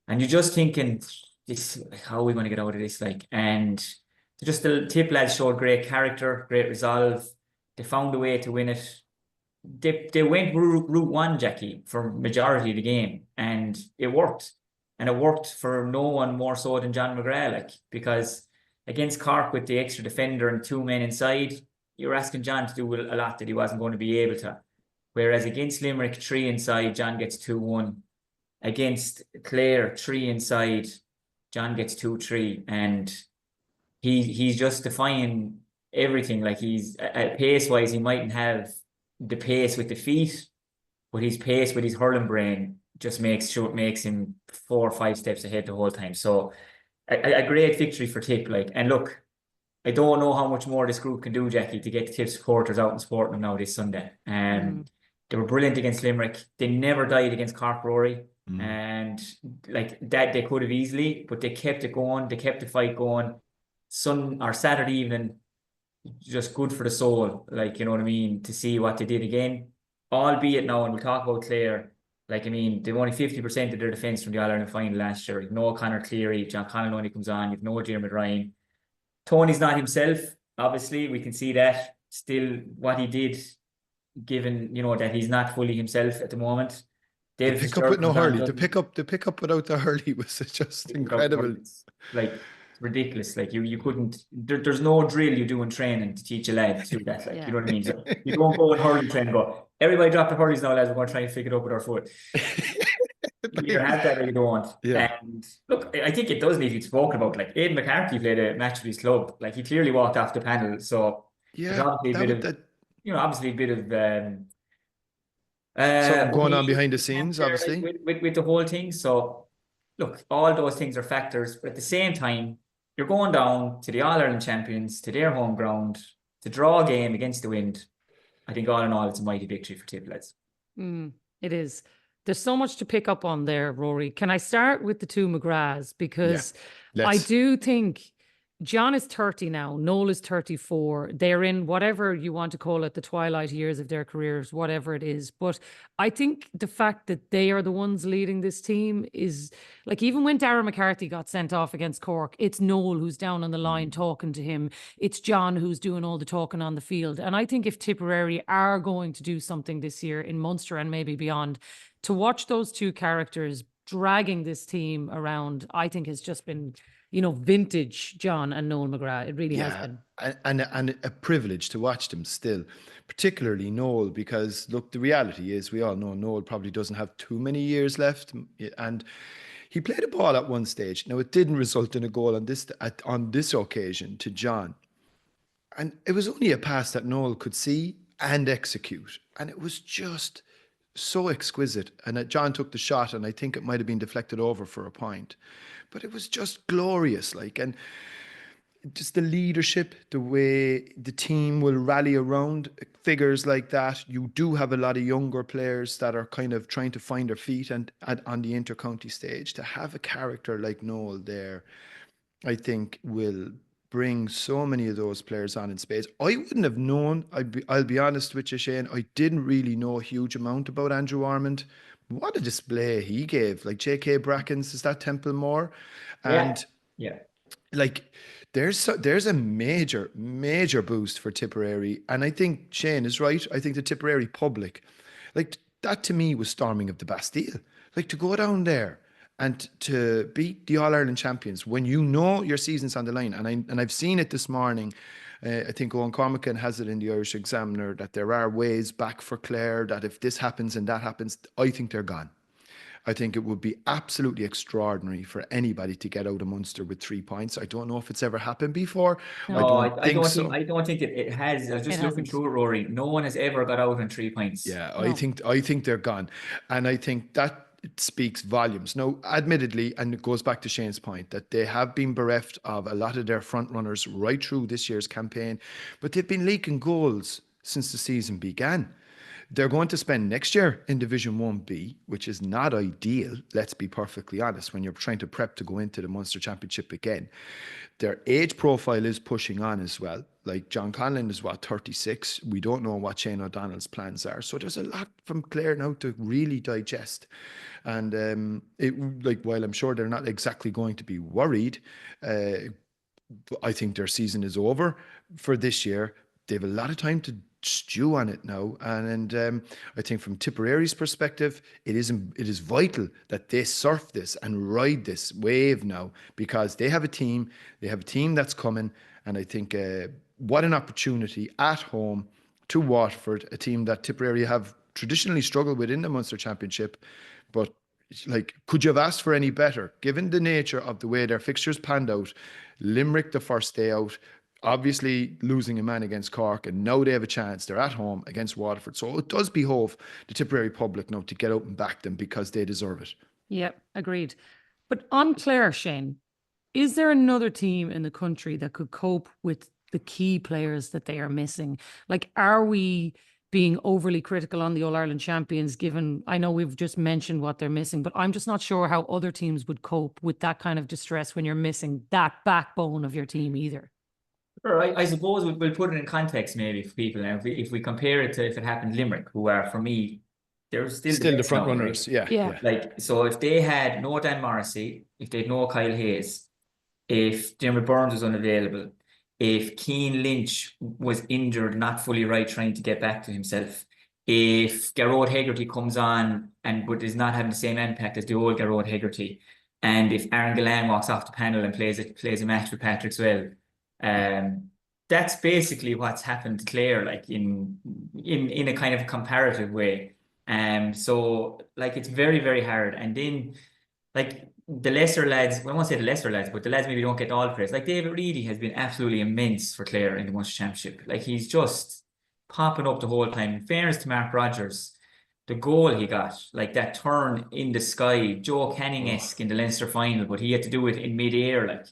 Speaker 7: and you're just thinking, this, like, how are we going to get out of this? Like, and just the Tip lads showed great character, great resolve. They found a way to win it. They went route one, Jacqui, for majority of the game, and it worked. And it worked for no one more so than John McGrath, like, because against Cork with the extra defender and 2 men inside, you're asking John to do a lot that he wasn't going to be able to. Whereas against Limerick, 3 inside, John gets 2-1. Against Clare, 3 inside, John gets 2-3. And he's just defying everything. Like, he's pace-wise, he mightn't have the pace with the feet, but his pace with his hurling brain just makes him 4 or 5 steps ahead the whole time. So a great victory for Tip. Like, and look, I don't know how much more this group can do, Jacqui, to get the Tip supporters out and supporting them now this Sunday. They were brilliant against Limerick. They never died against Cork, Rory. And like that, they could have easily, but they kept it going. They kept the fight going. Saturday evening, just good for the soul. Like, you know what I mean? To see what they did again, albeit now, and we'll talk about Clare. Like, I mean, they've only 50% of their defence from the All-Ireland final last year. You've no Conor Cleary, John Conlon only comes on, you've no Diarmuid Ryan. Tony's not himself, obviously, we can see that. Still, what he did, given, you know, that he's not fully himself at the moment.
Speaker 6: The pick up with no Hurley, the pick up without the Hurley was just incredible.
Speaker 7: Like, ridiculous. Like, you couldn't, there's no drill you do in training to teach a lad to do that. Like, you know what I mean? So you don't go in hurling training and go, everybody drop the hurleys now, lads, we're going to try and figure it up with our foot. You either have that or you don't.
Speaker 6: Yeah.
Speaker 7: And look, I think it does need to be spoken about. Like, Liam MacCarthy played a match with his club. Like, he clearly walked off the panel. So there's obviously a bit of
Speaker 6: something going on behind the scenes, obviously,
Speaker 7: with the whole thing. So look, all those things are factors, but at the same time, you're going down to the All-Ireland champions, to their home ground, to draw a game against the wind. I think all in all, it's a mighty victory for Tip, lads.
Speaker 4: It is. There's so much to pick up on there, Rory. Can I start with the 2 McGraths? Because I do think John is 30 now. Noel is 34. They're in whatever you want to call it, the twilight years of their careers, whatever it is. But I think the fact that they are the ones leading this team is, like, even when Darragh MacCarthy got sent off against Cork, it's Noel who's down on the line talking to him. It's John who's doing all the talking on the field. And I think if Tipperary are going to do something this year in Munster and maybe beyond, to watch those 2 characters dragging this team around, I think has just been, you know, vintage John and Noel McGrath. It really has been.
Speaker 6: And a privilege to watch them still, particularly Noel, because look, the reality is we all know Noel probably doesn't have too many years left, and he played a ball at one stage. Now, it didn't result in a goal on this occasion to John, and it was only a pass that Noel could see and execute, and it was just so exquisite. And John took the shot, and I think it might have been deflected over for a point, but it was just glorious. Like, and just the leadership, the way the team will rally around figures like that. You do have a lot of younger players that are kind of trying to find their feet and on the inter-county stage. To have a character like Noel there, I think will bring so many of those players on in spades. I wouldn't have known, I'll be honest with you, Shane, I didn't really know a huge amount about Andrew Armand. What a display he gave. Like J.K. Brackens, is that Templemore? And
Speaker 7: yeah.
Speaker 6: like there's a major boost for Tipperary, and I think Shane is right. I think the Tipperary public, like that to me was storming of the Bastille. Like to go down there and to beat the All-Ireland champions when you know your season's on the line, and I've seen it this morning. I think Owen Cormacan has it in the Irish Examiner that there are ways back for Clare, that if this happens and that happens, I think they're gone. I think it would be absolutely extraordinary for anybody to get out of Munster with 3 points. I don't know if it's ever happened before.
Speaker 7: No, I don't think it has. I was just looking through it, Rory. No one has ever got out on 3 points.
Speaker 6: Yeah, no. I think they're gone. And I think that it speaks volumes. Now, admittedly, and it goes back to Shane's point, that they have been bereft of a lot of their front runners right through this year's campaign, but they've been leaking goals since the season began. They're going to spend next year in Division 1B, which is not ideal, let's be perfectly honest, when you're trying to prep to go into the Munster Championship again. Their age profile is pushing on as well. Like John Conlon is 36. We don't know what Shane O'Donnell's plans are. So there's a lot from Clare now to really digest. And while I'm sure they're not exactly going to be worried, I think their season is over for this year. They have a lot of time to stew on it now, and I think from Tipperary's perspective, it is vital that they surf this and ride this wave now, because they have a team that's coming, and I think what an opportunity at home to Waterford, a team that Tipperary have traditionally struggled with in the Munster Championship. But like, could you have asked for any better, given the nature of the way their fixtures panned out? Limerick the first day out, obviously losing a man against Cork, and now they have a chance. They're at home against Waterford. So it does behove the Tipperary public now to get out and back them, because they deserve it.
Speaker 4: Yeah, agreed. But on Clare, Shane, is there another team in the country that could cope with the key players that they are missing? Like, are we being overly critical on the All-Ireland champions, given, I know we've just mentioned what they're missing, but I'm just not sure how other teams would cope with that kind of distress when you're missing that backbone of your team either.
Speaker 7: Sure, I suppose we'll put it in context maybe for people. Now, if we compare it to if it happened Limerick, who are, for me, they're still
Speaker 6: the front runners. Right? Yeah.
Speaker 7: Like, so if they had no Dan Morrissey, if they had no Kyle Hayes, if Dermot Burns was unavailable, if Keane Lynch was injured, not fully right, trying to get back to himself, if Garrod Hegarty comes on but is not having the same impact as the old Garrod Hegarty, and if Aaron Gillan walks off the panel and plays a match with Patrick Swell, that's basically what's happened to Clare, like in a kind of comparative way. So like, it's very, very hard. And then like the lesser lads, well, I won't say the lesser lads, but the lads maybe don't get all the praise. Like David Reedy has been absolutely immense for Clare in the Munster Championship. Like, he's just popping up the whole time. In fairness to Mark Rogers, the goal he got, like that turn in the sky, Joe Canning-esque in the Leinster final, but he had to do it in mid-air, like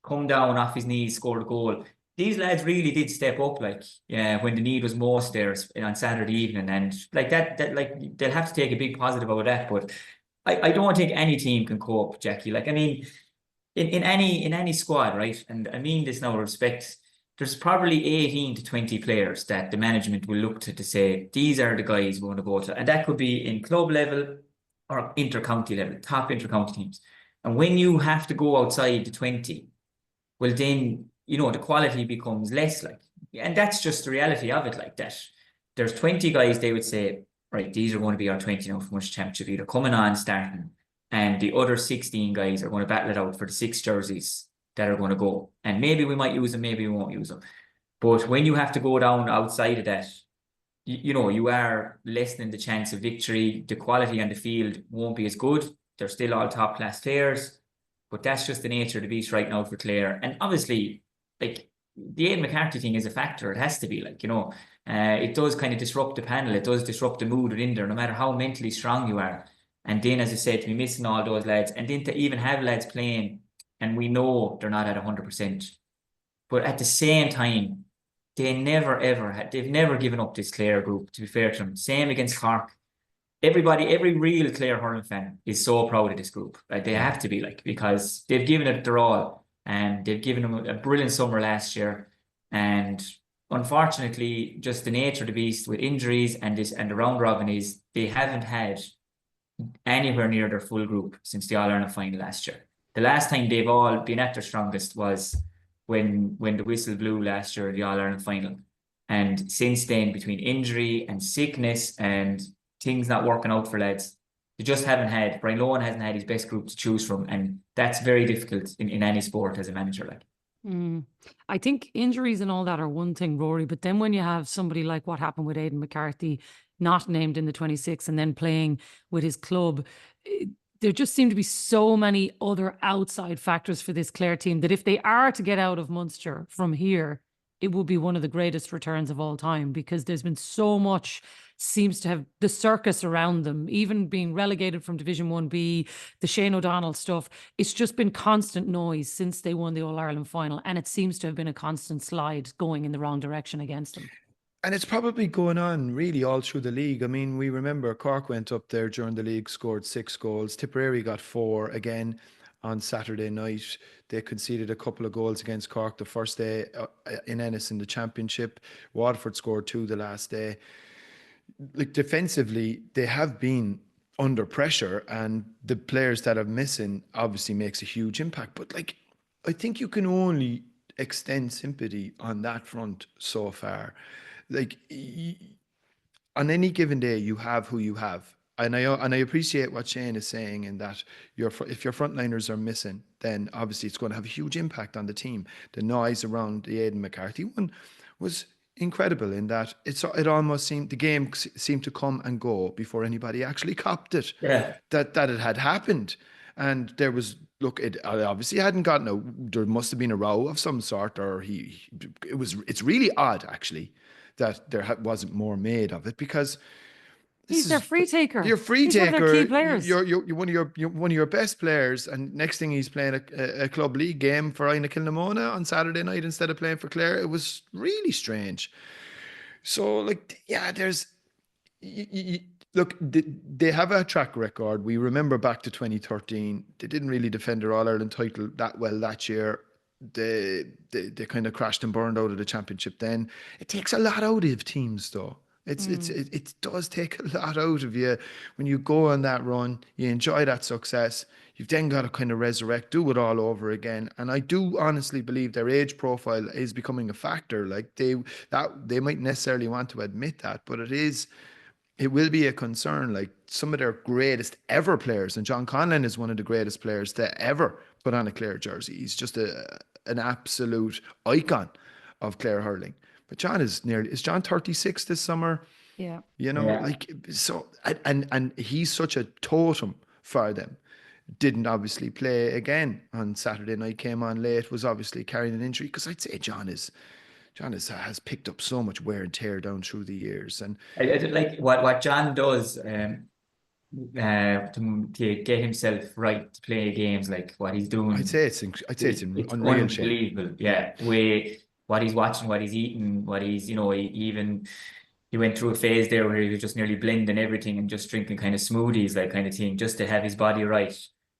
Speaker 7: come down off his knees, score the goal. These lads really did step up, like, when the need was most there on Saturday evening, and like that like they'll have to take a big positive out of that. But I don't think any team can cope, Jacqui. Like, I mean, in any squad, right? And I mean this now with respect, there's probably 18 to 20 players that the management will look to say, these are the guys we want to go to. And that could be in club level or inter-county level, top inter-county teams. And when you have to go outside the 20, well then, you know, the quality becomes less, like, and that's just the reality of it. Like, that there's 20 guys, they would say, right, these are going to be our 20 now for Munster Championship, either coming on, starting, and the other 16 guys are going to battle it out for the 6 jerseys that are going to go. And maybe we might use them, maybe we won't use them. But when you have to go down outside of that, you know, you are lessening the chance of victory. The quality on the field won't be as good. They're still all top class players, but that's just the nature of the beast right now for Clare. And obviously, like, the Liam MacCarthy thing is a factor. It has to be, like, you know, it does kind of disrupt the panel. It does disrupt the mood within there, no matter how mentally strong you are. And then, as I said, to be missing all those lads, and then to even have lads playing, and we know they're not at 100%. But at the same time, they've never given up this Clare group, to be fair to them. Same against Cork. Every real Clare hurling fan is so proud of this group. Like, they have to be, like, because they've given it their all. and they've given them a brilliant summer last year. And unfortunately, just the nature of the beast with injuries and the round robin is they haven't had anywhere near their full group since the All-Ireland final last year. The last time they've all been at their strongest was when the whistle blew last year, the All-Ireland final. And since then, between injury and sickness and things not working out for lads, they just haven't had, Brian Lohan hasn't had his best group to choose from. And that's very difficult in any sport as a manager. Like,
Speaker 4: I think injuries and all that are one thing, Rory, but then when you have somebody like what happened with Aidan MacCarthy, not named in the 26 and then playing with his club, there just seem to be so many other outside factors for this Clare team that if they are to get out of Munster from here, it will be one of the greatest returns of all time, because there's been so much seems to have the circus around them, even being relegated from Division 1B, the Shane O'Donnell stuff. It's just been constant noise since they won the All-Ireland final, and it seems to have been a constant slide going in the wrong direction against them.
Speaker 6: And it's probably going on really all through the league. I mean, we remember Cork went up there during the league, scored 6 goals. Tipperary got 4 again on Saturday night. They conceded a couple of goals against Cork the first day in Ennis in the championship. Waterford scored 2 the last day. Like, defensively, they have been under pressure, and the players that are missing obviously makes a huge impact. But like, I think you can only extend sympathy on that front so far. Like, on any given day, you have who you have. And I appreciate what Shane is saying, in that if your frontliners are missing, then obviously it's going to have a huge impact on the team. The noise around the Aidan MacCarthy one was incredible, in that it almost seemed the game seemed to come and go before anybody actually copped it.
Speaker 7: Yeah.
Speaker 6: That it had happened. And there was, look, it obviously hadn't gotten there must have been a row of some sort, or it's really odd actually that there wasn't more made of it, because
Speaker 4: he's their free taker.
Speaker 6: You're free
Speaker 4: He's
Speaker 6: taker.
Speaker 4: One of their key players.
Speaker 6: You're one of your best players, and next thing he's playing a club league game for Aina Kilnamona on Saturday night instead of playing for Clare. It was really strange. So, like, yeah, there's look, they have a track record. We remember back to 2013. They didn't really defend their All-Ireland title that well that year. They kind of crashed and burned out of the championship then. It takes a lot out of teams, though. It does take a lot out of you when you go on that run. You enjoy that success. You've then got to kind of resurrect, do it all over again. And I do honestly believe their age profile is becoming a factor. Like, they might necessarily want to admit that, but it will be a concern. Like, some of their greatest ever players, and John Conlon is one of the greatest players to ever put on a Clare jersey. He's just an absolute icon of Clare hurling. But John is 36 this summer?
Speaker 4: Yeah.
Speaker 6: You know, like, so, and he's such a totem for them. Didn't obviously play again on Saturday night, came on late, was obviously carrying an injury, because I'd say John has picked up so much wear and tear down through the years. And
Speaker 7: I like what John does to get himself right to play games, like what he's doing.
Speaker 6: I'd say it's unreal.
Speaker 7: Unbelievable. Yeah. What he's watching, what he's eating, what he's, he went through a phase there where he was just nearly blending everything and just drinking kind of smoothies, like kind of thing, just to have his body right.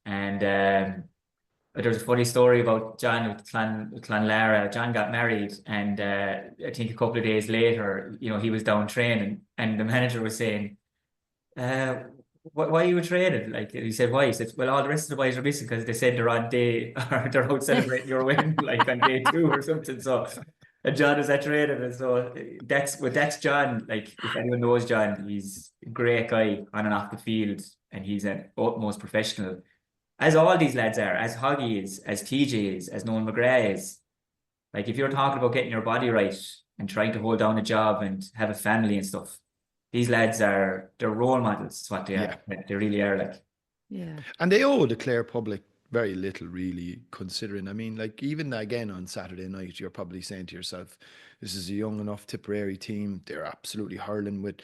Speaker 7: And there's a funny story about John with Clan Lara. John got married, and I think a couple of days later, he was down training, and the manager was saying, why are you training? Like, he said, why? He said, well, all the rest of the boys are missing because they said they're on day, or they're out celebrating your win, like on day 2 or something. So, and John is at training, and so that's John. Like, if anyone knows John, he's a great guy on and off the field, and he's an utmost professional, as all these lads are, as Hoggy is, as TJ is, as Noel McGrath is. Like, if you're talking about getting your body right and trying to hold down a job and have a family and stuff, these lads they're role models. It's what they are. They really are, like.
Speaker 4: Yeah.
Speaker 6: And they owe the Clare public very little, really, considering, I mean, like, even again on Saturday night, you're probably saying to yourself, this is a young enough Tipperary team. They're absolutely hurling with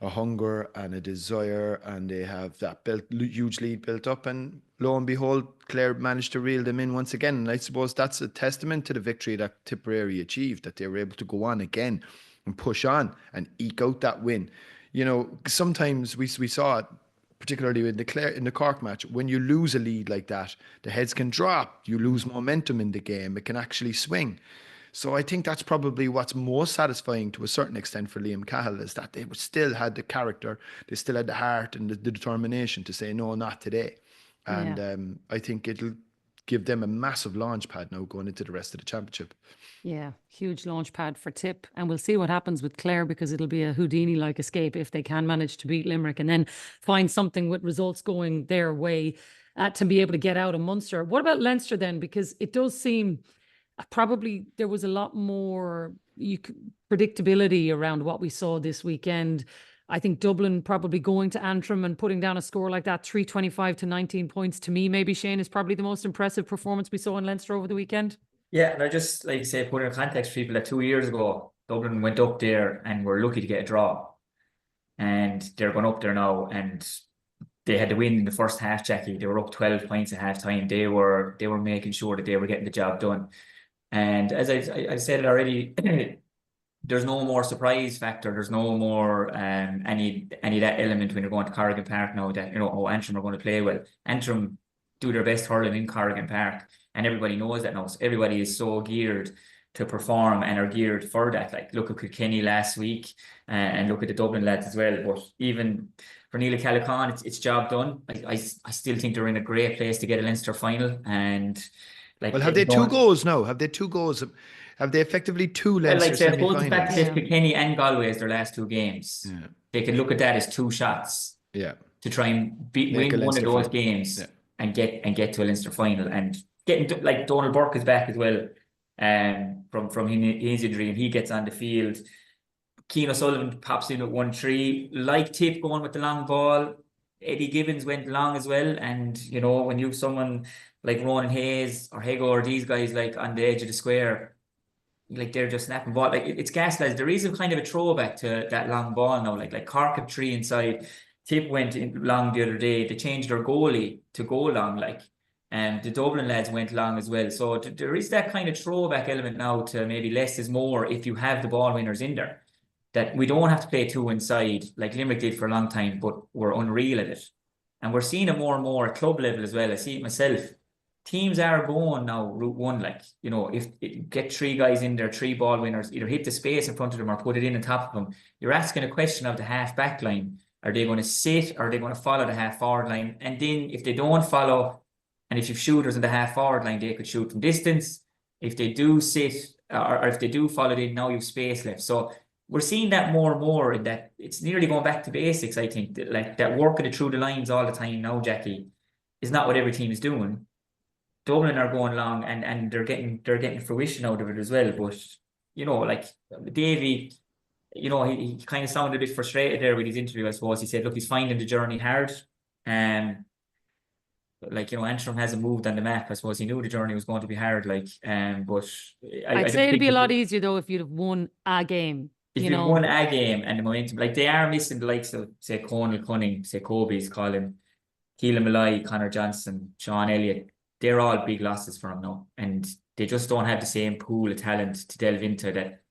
Speaker 6: a hunger and a desire, and they have that huge lead built up, and lo and behold, Clare managed to reel them in once again. And I suppose that's a testament to the victory that Tipperary achieved, that they were able to go on again and push on and eke out that win. Sometimes we saw it, particularly in the Cork match, when you lose a lead like that, the heads can drop, you lose momentum in the game, it can actually swing. So I think that's probably what's most satisfying to a certain extent for Liam Cahill, is that they still had the character, they still had the heart and the determination to say, no, not today. And I think it'll give them a massive launch pad now going into the rest of the championship.
Speaker 4: Yeah, huge launch pad for Tip. And we'll see what happens with Clare, because it'll be a Houdini-like escape if they can manage to beat Limerick and then find something with results going their way to be able to get out of Munster. What about Leinster then? Because it does seem probably there was a lot more predictability around what we saw this weekend. I think Dublin probably going to Antrim and putting down a score like that, 325 to 19 points, to me, maybe, Shane, is probably the most impressive performance we saw in Leinster over the weekend.
Speaker 7: Yeah, and I just like say, put in context for people that 2 years ago, Dublin went up there and were lucky to get a draw. And they're going up there now, and they had to win in the first half, Jacqui. They were up 12 points at half time. They were making sure that they were getting the job done. And as I said it already, there's no more surprise factor. There's no more any of that element when you're going to Corrigan Park now that, Antrim are going to play well. Antrim do their best hurling in Corrigan Park, and everybody knows that now. So everybody is so geared to perform and are geared for that. Like, look at Kilkenny last week, and look at the Dublin lads as well. But even for Neil Calican, it's job done. I still think they're in a great place to get a Leinster final. And
Speaker 6: well, have they 2 goals now? Have they 2 goals? Have they effectively 2 Leinster semi-finals?
Speaker 7: The fact that Kilkenny and Galway as their last 2 games, they can look at that as 2 shots.
Speaker 6: Yeah.
Speaker 7: To try and win one of those games and get to a Leinster final, and getting like Donald Burke is back as well, from his injury, and he gets on the field. Cian O'Sullivan pops in at 1-3, like Tip going with the long ball. Eddie Gibbons went long as well, and when you have someone like Ronan Hayes or Hego or these guys like on the edge of the square, like they're just snapping ball. Like it's gas, lads. There is a kind of a throwback to that long ball now. Like Cork have 3 inside. Tip went in long the other day. They changed their goalie to go long, and the Dublin lads went long as well. So there is that kind of throwback element now to maybe less is more if you have the ball winners in there. That we don't have to play 2 inside like Limerick did for a long time, but we're unreal at it. And we're seeing it more and more at club level as well. I see it myself. Teams are going now route 1, if you get 3 guys in there, 3 ball winners, either hit the space in front of them or put it in on top of them. You're asking a question of the half back line. Are they going to sit, or are they going to follow the half forward line? And then if they don't follow, and if you've shooters in the half forward line, they could shoot from distance. If they do sit, or if they do follow it, now you've space left. So we're seeing that more and more, in that it's nearly going back to basics, I think. That working it through the lines all the time now, Jacqui, is not what every team is doing. Dublin are going long, and they're getting fruition out of it as well. But Davy, he kind of sounded a bit frustrated there with his interview, I suppose. He said, look, he's finding the journey hard. Antrim hasn't moved on the map. I suppose he knew the journey was going to be hard. But
Speaker 4: I'd say it'd be a lot easier though if you'd have won a game.
Speaker 7: If you won a game and the momentum, like they are missing the likes of, say, Conal Cunning, say Kobe's, Colin, Keelan Malloy, Conor Johnson, Sean Elliott. They're all big losses for him now, and they just don't have the same pool of talent to delve into that.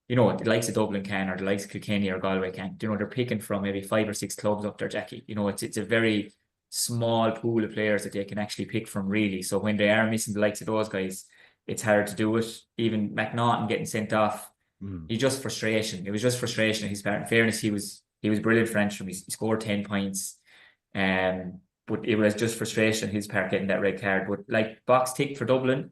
Speaker 7: The likes of Dublin can, or the likes of Kilkenny or Galway can. They're picking from maybe 5 or 6 clubs up there, Jacqui. It's a very small pool of players that they can actually pick from, really. So when they are missing the likes of those guys, it's hard to do it. Even McNaughton getting sent off, it's just frustration. It was just frustration on his part. In fairness, he was brilliant for Antrim. He scored 10 points. But it was just frustration his part getting that red card. But like box tick for Dublin,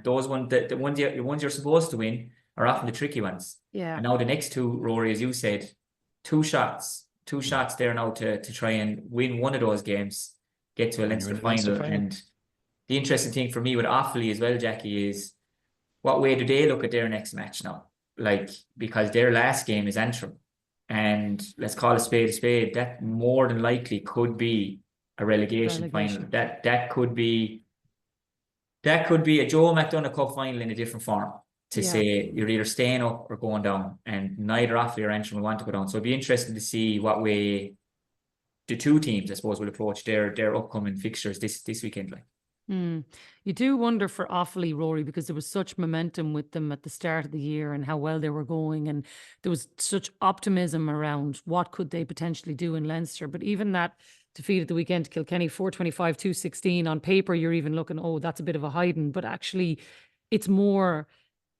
Speaker 7: those ones, the ones you're supposed to win are often the tricky ones.
Speaker 4: Yeah. And
Speaker 7: now the next 2, Rory, as you said, 2 shots there now to try and win one of those games, get to a Leinster final. And the interesting thing for me with Offaly as well, Jacqui, is what way do they look at their next match now? Because their last game is Antrim, and let's call a spade. That more than likely could be a relegation final. That could be a Joe McDonagh Cup final in a different form. To say you're either staying up or going down, and neither Offaly or Antrim will want to go down. So it'd be interesting to see what way the 2 teams, I suppose, will approach their upcoming fixtures this weekend.
Speaker 4: You do wonder for Offaly, Rory, because there was such momentum with them at the start of the year and how well they were going, and there was such optimism around what could they potentially do in Leinster. But even that defeat at the weekend to Kilkenny, 425-216. On paper, you're even looking, oh, that's a bit of a hiding. But actually, it's more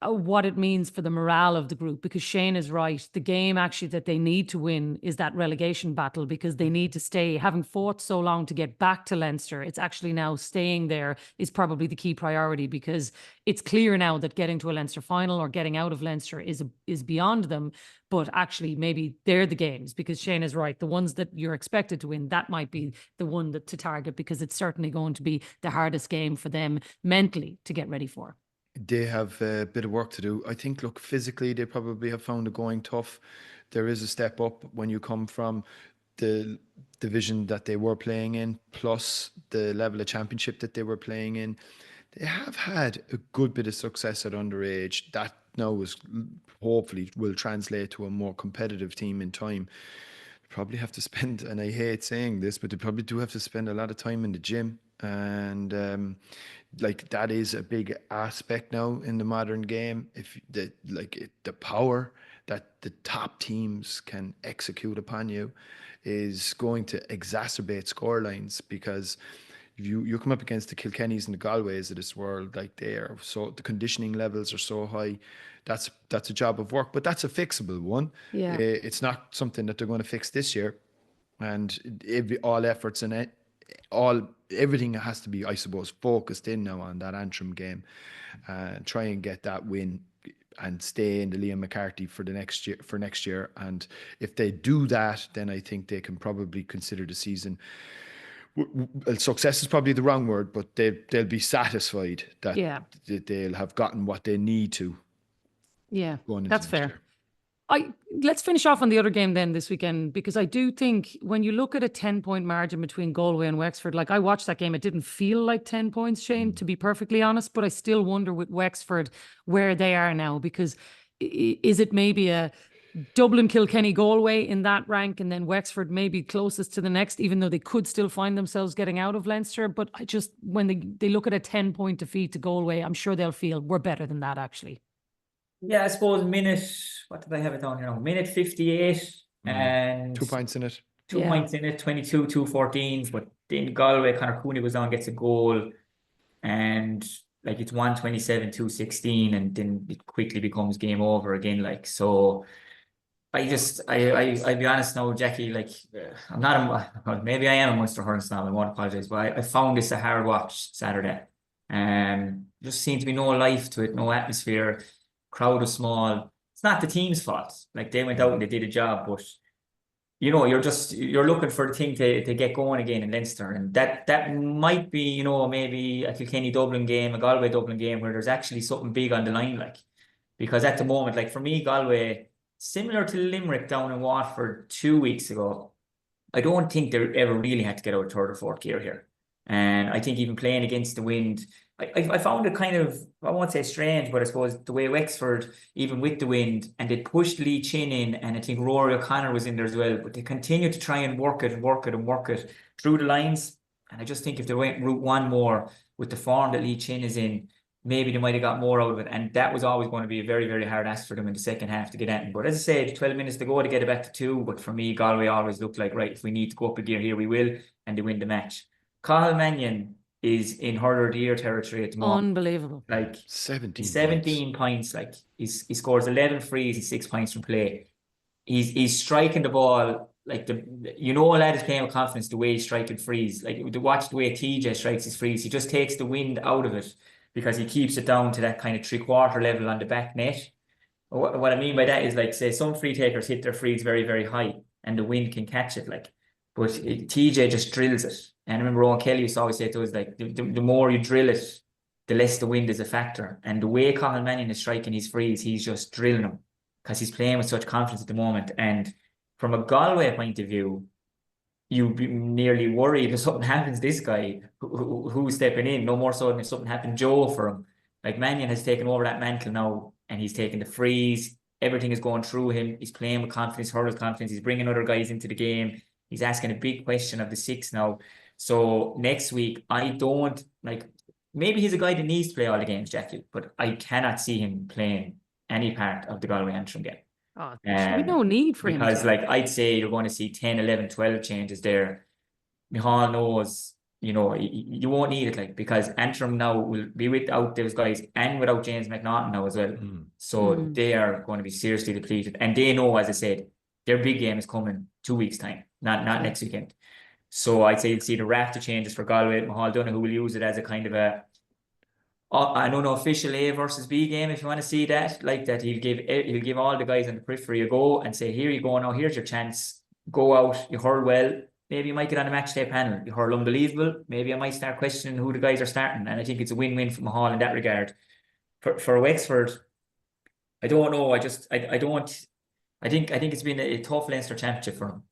Speaker 4: what it means for the morale of the group, because Shane is right. The game actually that they need to win is that relegation battle, because they need to stay, having fought so long to get back to Leinster. It's actually now staying there is probably the key priority, because it's clear now that getting to a Leinster final or getting out of Leinster is beyond them. But actually, maybe they're the games, because Shane is right. The ones that you're expected to win, that might be the one to target, because it's certainly going to be the hardest game for them mentally to get ready for.
Speaker 6: They have a bit of work to do. I think, look, physically, they probably have found it going tough. There is a step up when you come from the division that they were playing in, plus the level of championship that they were playing in. They have had a good bit of success at underage. That now is hopefully will translate to a more competitive team in time. They probably have to spend, and I hate saying this, but they probably do have to spend a lot of time in the gym. And like that is a big aspect now in the modern game. If the power that the top teams can execute upon you is going to exacerbate scorelines, because you come up against the Kilkennys and the Galways of this world, like they are so, the conditioning levels are so high. That's a job of work, but that's a fixable one.
Speaker 4: Yeah,
Speaker 6: it's not something that they're going to fix this year, and all efforts in it. Everything has to be, I suppose, focused in now on that Antrim game, try and get that win and stay in the Liam MacCarthy for next year. And if they do that, then I think they can probably consider the season. Success is probably the wrong word, but they'll be satisfied that they'll have gotten what they need to.
Speaker 4: Yeah,
Speaker 6: going into
Speaker 4: that's
Speaker 6: next
Speaker 4: fair.
Speaker 6: year.
Speaker 4: Let's finish off on the other game then this weekend, because I do think when you look at a 10-point margin between Galway and Wexford, like I watched that game, it didn't feel like 10 points, Shane, to be perfectly honest, but I still wonder with Wexford where they are now, because is it maybe a Dublin, Kilkenny, Galway in that rank, and then Wexford maybe closest to the next, even though they could still find themselves getting out of Leinster. But I just, when they look at a 10-point defeat to Galway, I'm sure they'll feel we're better than that actually.
Speaker 7: Yeah, I suppose what did I have it down here now? Minute 58 and
Speaker 6: 2 points in it.
Speaker 7: 2 points in it, 22, 2-14. But then Galway, Conor Cooney goes down, gets a goal, and like it's 127, 216, and then it quickly becomes game over again. Like, so I'll be honest now, Jacqui, like I'm not well, maybe I am a Munster hurling snob, I won't apologise, but I found this a hard watch Saturday. Just seemed to be no life to it, no atmosphere. Crowd was small. It's not the team's fault. Like they went out and they did a job, but you know, you're looking for the thing to get going again in Leinster, and that might be, you know, maybe a Kilkenny Dublin game, a Galway Dublin game where there's actually something big on the line, like, because at the moment, like for me, Galway, similar to Limerick down in Watford 2 weeks ago, I don't think they ever really had to get out of third or fourth gear here, and I think even playing against the wind. I found it kind of, I won't say strange, but I suppose the way Wexford, even with the wind, and they pushed Lee Chin in, and I think Rory O'Connor was in there as well, but they continued to try and work it through the lines. And I just think if they went route one more with the form that Lee Chin is in, maybe they might have got more out of it. And that was always going to be a very, very hard ask for them in the second half to get at them. But as I said, 12 minutes to go to get it back to 2. But for me, Galway always looked like, right, if we need to go up a gear here, we will, and they win the match. Cathal Mannion is in hurler of the year territory at the moment.
Speaker 4: Unbelievable.
Speaker 7: Like
Speaker 6: 17
Speaker 7: points. Like he scores 11 frees, he's 6 points from play. He's striking the ball like a lad is playing with confidence the way he's striking frees. Like to watch the way TJ strikes his frees, he just takes the wind out of it because he keeps it down to that kind of 3/4 level on the back net. What I mean by that is, like, say some free takers hit their frees very, very high and the wind can catch it, like, but TJ just drills it. And I remember Owen Kelly used to always say to us, like, the more you drill it, the less the wind is a factor. And the way Cathal Mannion is striking his frees, he's just drilling them because he's playing with such confidence at the moment. And from a Galway point of view, you'd be nearly worried if something happens to this guy who's stepping in, no more so than if something happened Joe for him. Like, Mannion has taken over that mantle now, and he's taking the frees. Everything is going through him. He's playing with confidence, hurls confidence. He's bringing other guys into the game. He's asking a big question of the 6 now. So next week, I don't, like, maybe he's a guy that needs to play all the games, Jacqui, but I cannot see him playing any part of the Galway Antrim game.
Speaker 4: There's no need for him.
Speaker 7: Because, like, I'd say you're going to see 10, 11, 12 changes there. Micheál knows, you know, you won't need it, like, because Antrim now will be without those guys and without James McNaughton now as well. So they are going to be seriously depleted. And they know, as I said, their big game is coming 2 weeks' time, not next weekend. So I'd say you'll see the raft of changes for Galway. Micheál Donoghue will use it as a kind of a, I don't know, official A versus B game, if you want to see that, like that. He'll give all the guys on the periphery a go and say, here you go now, here's your chance. Go out, you hurl well. Maybe you might get on a match day panel. You hurl unbelievable. Maybe I might start questioning who the guys are starting. And I think it's a win-win for Micheál in that regard. For Wexford, I don't know. I think it's been a tough Leinster championship for him.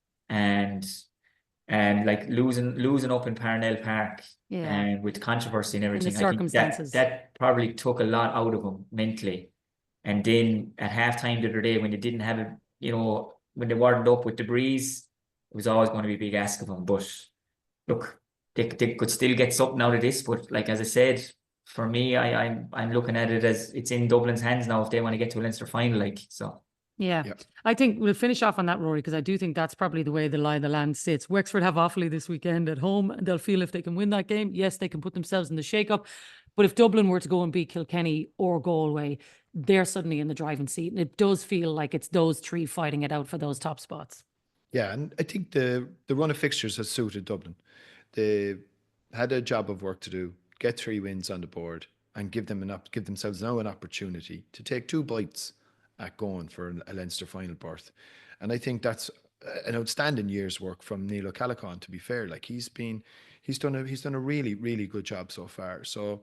Speaker 7: And like losing up in Parnell Park, and with controversy and everything,
Speaker 4: the circumstances.
Speaker 7: I think that probably took a lot out of him mentally. And then at halftime the other day, when they didn't have it, you know, when they weren't up with the breeze, it was always going to be a big ask of them. But look, they could still get something out of this. But like, as I said, for me, I'm looking at it as it's in Dublin's hands now if they want to get to a Leinster final, like, so.
Speaker 4: Yeah, I think we'll finish off on that, Rory, because I do think that's probably the way the lie of the land sits. Wexford have Offaly this weekend at home, and they'll feel if they can win that game, yes, they can put themselves in the shake-up. But if Dublin were to go and beat Kilkenny or Galway, they're suddenly in the driving seat. And it does feel like it's those three fighting it out for those top spots. Yeah,
Speaker 6: and I think the run of fixtures has suited Dublin. They had a job of work to do, get 3 wins on the board, and give themselves now an opportunity to take 2 bites at going for a Leinster final berth. And I think that's an outstanding year's work from Neil O'Callaghan, to be fair. Like, he's done a really, really good job so far. So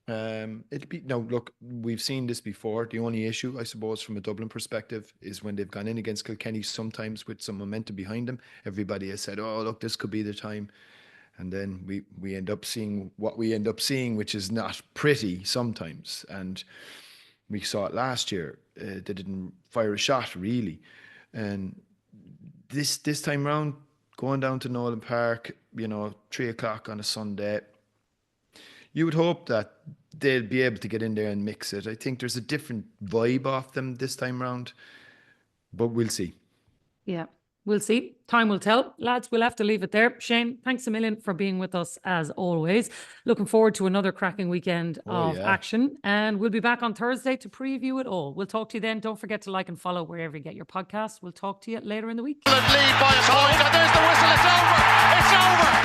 Speaker 6: look, we've seen this before. The only issue, I suppose, from a Dublin perspective is when they've gone in against Kilkenny, sometimes with some momentum behind them, everybody has said, oh, look, this could be the time. And then we end up seeing what we end up seeing, which is not pretty sometimes. And we saw it last year. They didn't fire a shot, really. And this time round, going down to Nolan Park, 3:00 on a Sunday, you would hope that they'll be able to get in there and mix it. I think there's a different vibe off them this time round, but we'll see. Yeah, we'll see. Time will tell. Lads, we'll have to leave it there. Shane, thanks a million for being with us as always. Looking forward to another cracking weekend of action. And we'll be back on Thursday to preview it all. We'll talk to you then. Don't forget to like and follow wherever you get your podcasts. We'll talk to you later in the week.
Speaker 1: Lead by a point, and there's the whistle. It's over. It's over.